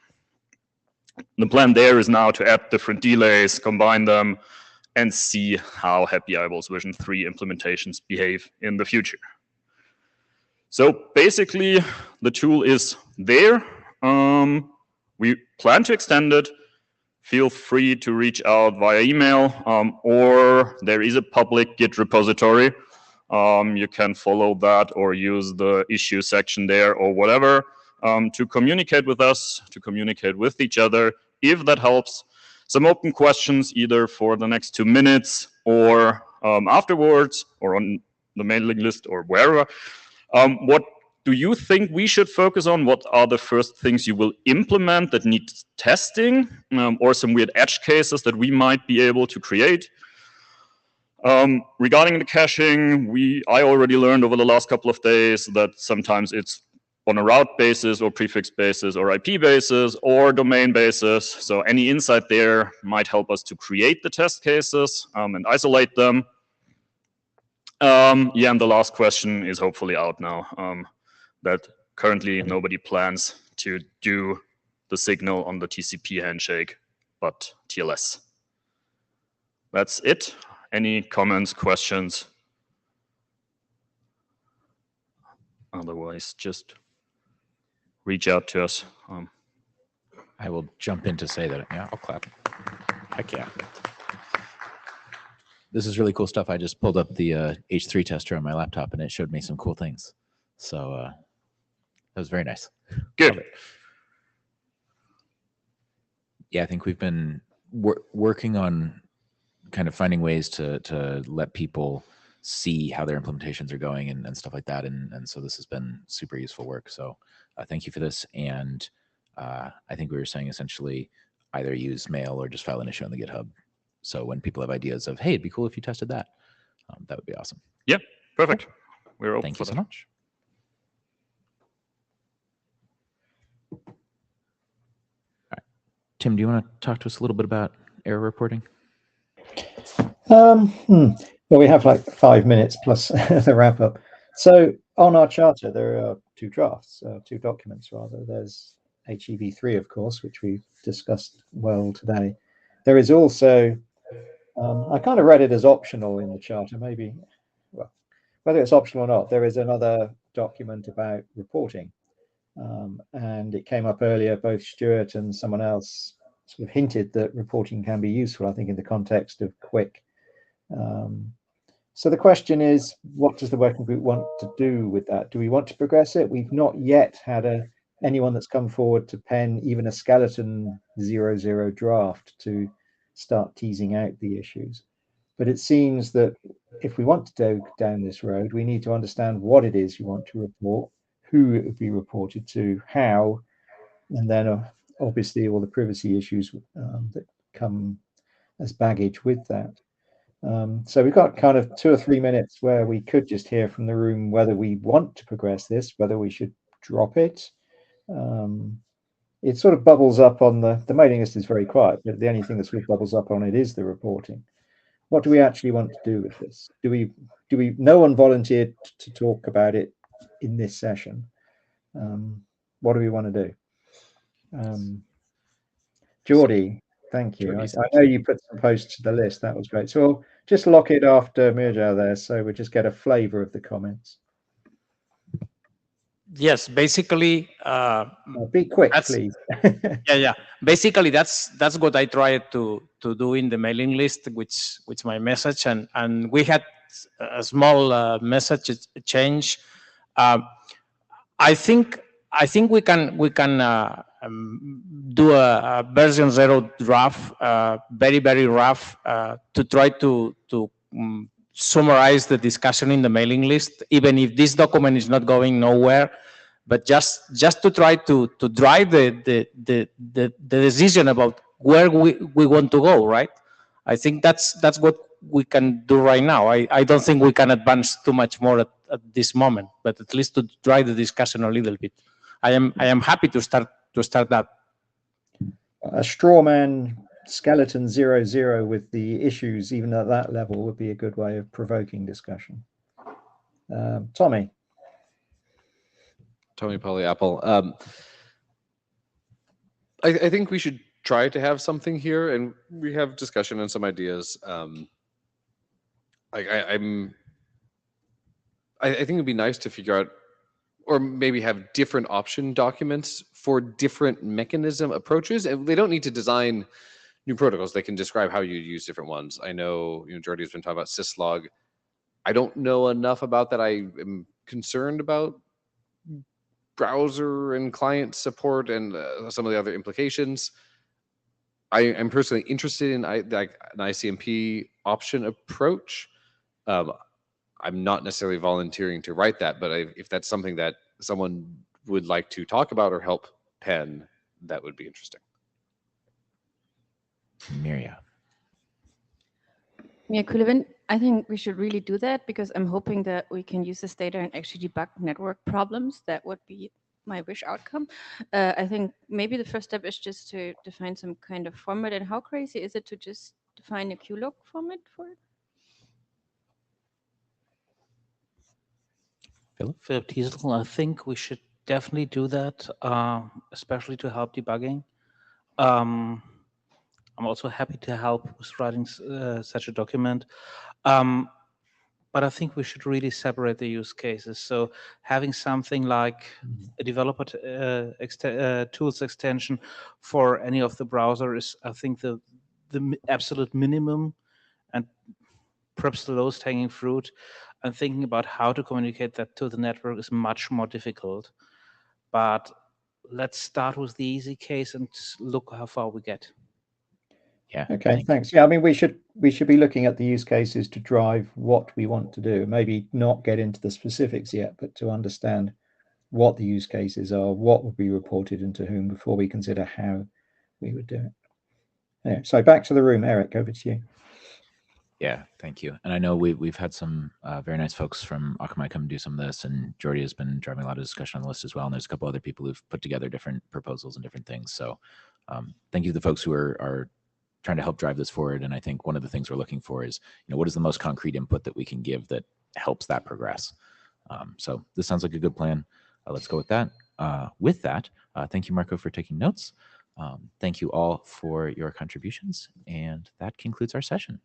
The plan there is now to add different delays, combine them, and see how Happy Eyeballs version 3 implementations behave in the future. So basically, the tool is there. We plan to extend it. Feel free to reach out via email, or there is a public Git repository. You can follow that or use the issue section there or whatever to communicate with us, to communicate with each other, if that helps. Some open questions either for the next 2 minutes or afterwards or on the mailing list or wherever. What do you think we should focus on? What are the first things you will implement that need testing, or some weird edge cases that we might be able to create? Regarding the caching, I already learned over the last couple of days that sometimes it's on a route basis or prefix basis or IP basis or domain basis. So any insight there might help us to create the test cases and isolate them. Yeah, and the last question is hopefully out now, that currently nobody plans to do the signal on the TCP handshake, but TLS. That's it. Any comments, questions? Otherwise, just reach out to us. I will jump in to say that. Yeah, I'll clap. Heck yeah. This is really cool stuff. I just pulled up the H3 tester on my laptop, and it showed me some cool things. So that was very nice. Good. Yeah, I think we've been working on kind of finding ways to let people see how their implementations are going and stuff like that. And so this has been super useful work. So thank you for this. And I think we were saying essentially either use mail or just file an issue on the GitHub. So when people have ideas of, hey, it'd be cool if you tested that, that would be awesome. Yeah, perfect. We're open Thank for you so that. much. All right. Tim, do you want to talk to us a little bit about error reporting? Well, we have like 5 minutes plus the wrap up. So on our charter, there are two drafts, two documents rather. There's HEV3, of course, which we've discussed well today. There is also, I kind of read it as optional in the charter, maybe, well, whether it's optional or not, there is another document about reporting. And it came up earlier, both Stuart and someone else sort of hinted that reporting can be useful, I think, in the context of Quick. So the question is, what does the working group want to do with that? Do we want to progress it? We've not yet had anyone that's come forward to pen even a skeleton 0.0 draft to start teasing out the issues. But it seems that if we want to go down this road, we need to understand what it is you want to report, who it would be reported to, how, and then obviously all the privacy issues that come as baggage with that. So we've got kind of 2 or 3 minutes where we could just hear from the room whether we want to progress this, whether we should drop it. It sort of bubbles up on the mailing list is very quiet, but the only thing that sort of bubbles up on it is the reporting. What do we actually want to do with this? Do we? No one volunteered to talk about it in this session. What do we want to do? Geordie, thank you. I know you put some posts to the list. That was great. So we'll just lock it after Mirja there, so we just get a flavor of the comments. Yes, basically. Be quick, please. Yeah. Basically, that's what I tried to do in the mailing list, which my message, and we had a small message change. I think we can do a version 0 draft, very rough, to try to summarize the discussion in the mailing list, even if this document is not going nowhere. But just to try to drive the decision about where we want to go, right? I think that's what we can do right now. I don't think we can advance too much more at this moment, but at least to drive the discussion a little bit. I am happy to start that. A straw man skeleton 0.0 with the issues even at that level would be a good way of provoking discussion. Tommy Polyapple. I think we should try to have something here, and we have discussion and some ideas. I think it'd be nice to figure out, or maybe have different option documents for different mechanism approaches. And they don't need to design new protocols. They can describe how you use different ones. I know, Jordy has been talking about syslog. I don't know enough about that. I am concerned about browser and client support and some of the other implications. I am personally interested in an ICMP option approach. I'm not necessarily volunteering to write that, but if that's something that someone would like to talk about or help pen, that would be interesting. Mirja. Mia Kulevin, I think we should really do that, because I'm hoping that we can use this data and actually debug network problems. That would be my wish outcome. I think maybe the first step is just to define some kind of format. And how crazy is it to just define a QLOC format for it? Philip Teasel, I think we should definitely do that, especially to help debugging. I'm also happy to help with writing such a document. but I think we should really separate the use cases. So having something like a developer tools extension for any of the browser is, I think, the absolute minimum, and perhaps the lowest hanging fruit. And thinking about how to communicate that to the network is much more difficult. But let's start with the easy case and look how far we get. Yeah. Okay, thanks. Yeah, I mean, we should be looking at the use cases to drive what we want to do. Maybe not get into the specifics yet, but to understand what the use cases are, what would be reported and to whom before we consider how we would do it. Yeah, so back to the room, Eric, over to you. Yeah, thank you. And I know we've had some very nice folks from Akamai come do some of this, and Jordi has been driving a lot of discussion on the list as well. And there's a couple other people who've put together different proposals and different things. So thank you to the folks who are trying to help drive this forward. And I think one of the things we're looking for is, what is the most concrete input that we can give that helps that progress? So this sounds like a good plan. Let's go with that. Thank you, Marco, for taking notes. Thank you all for your contributions. And that concludes our session.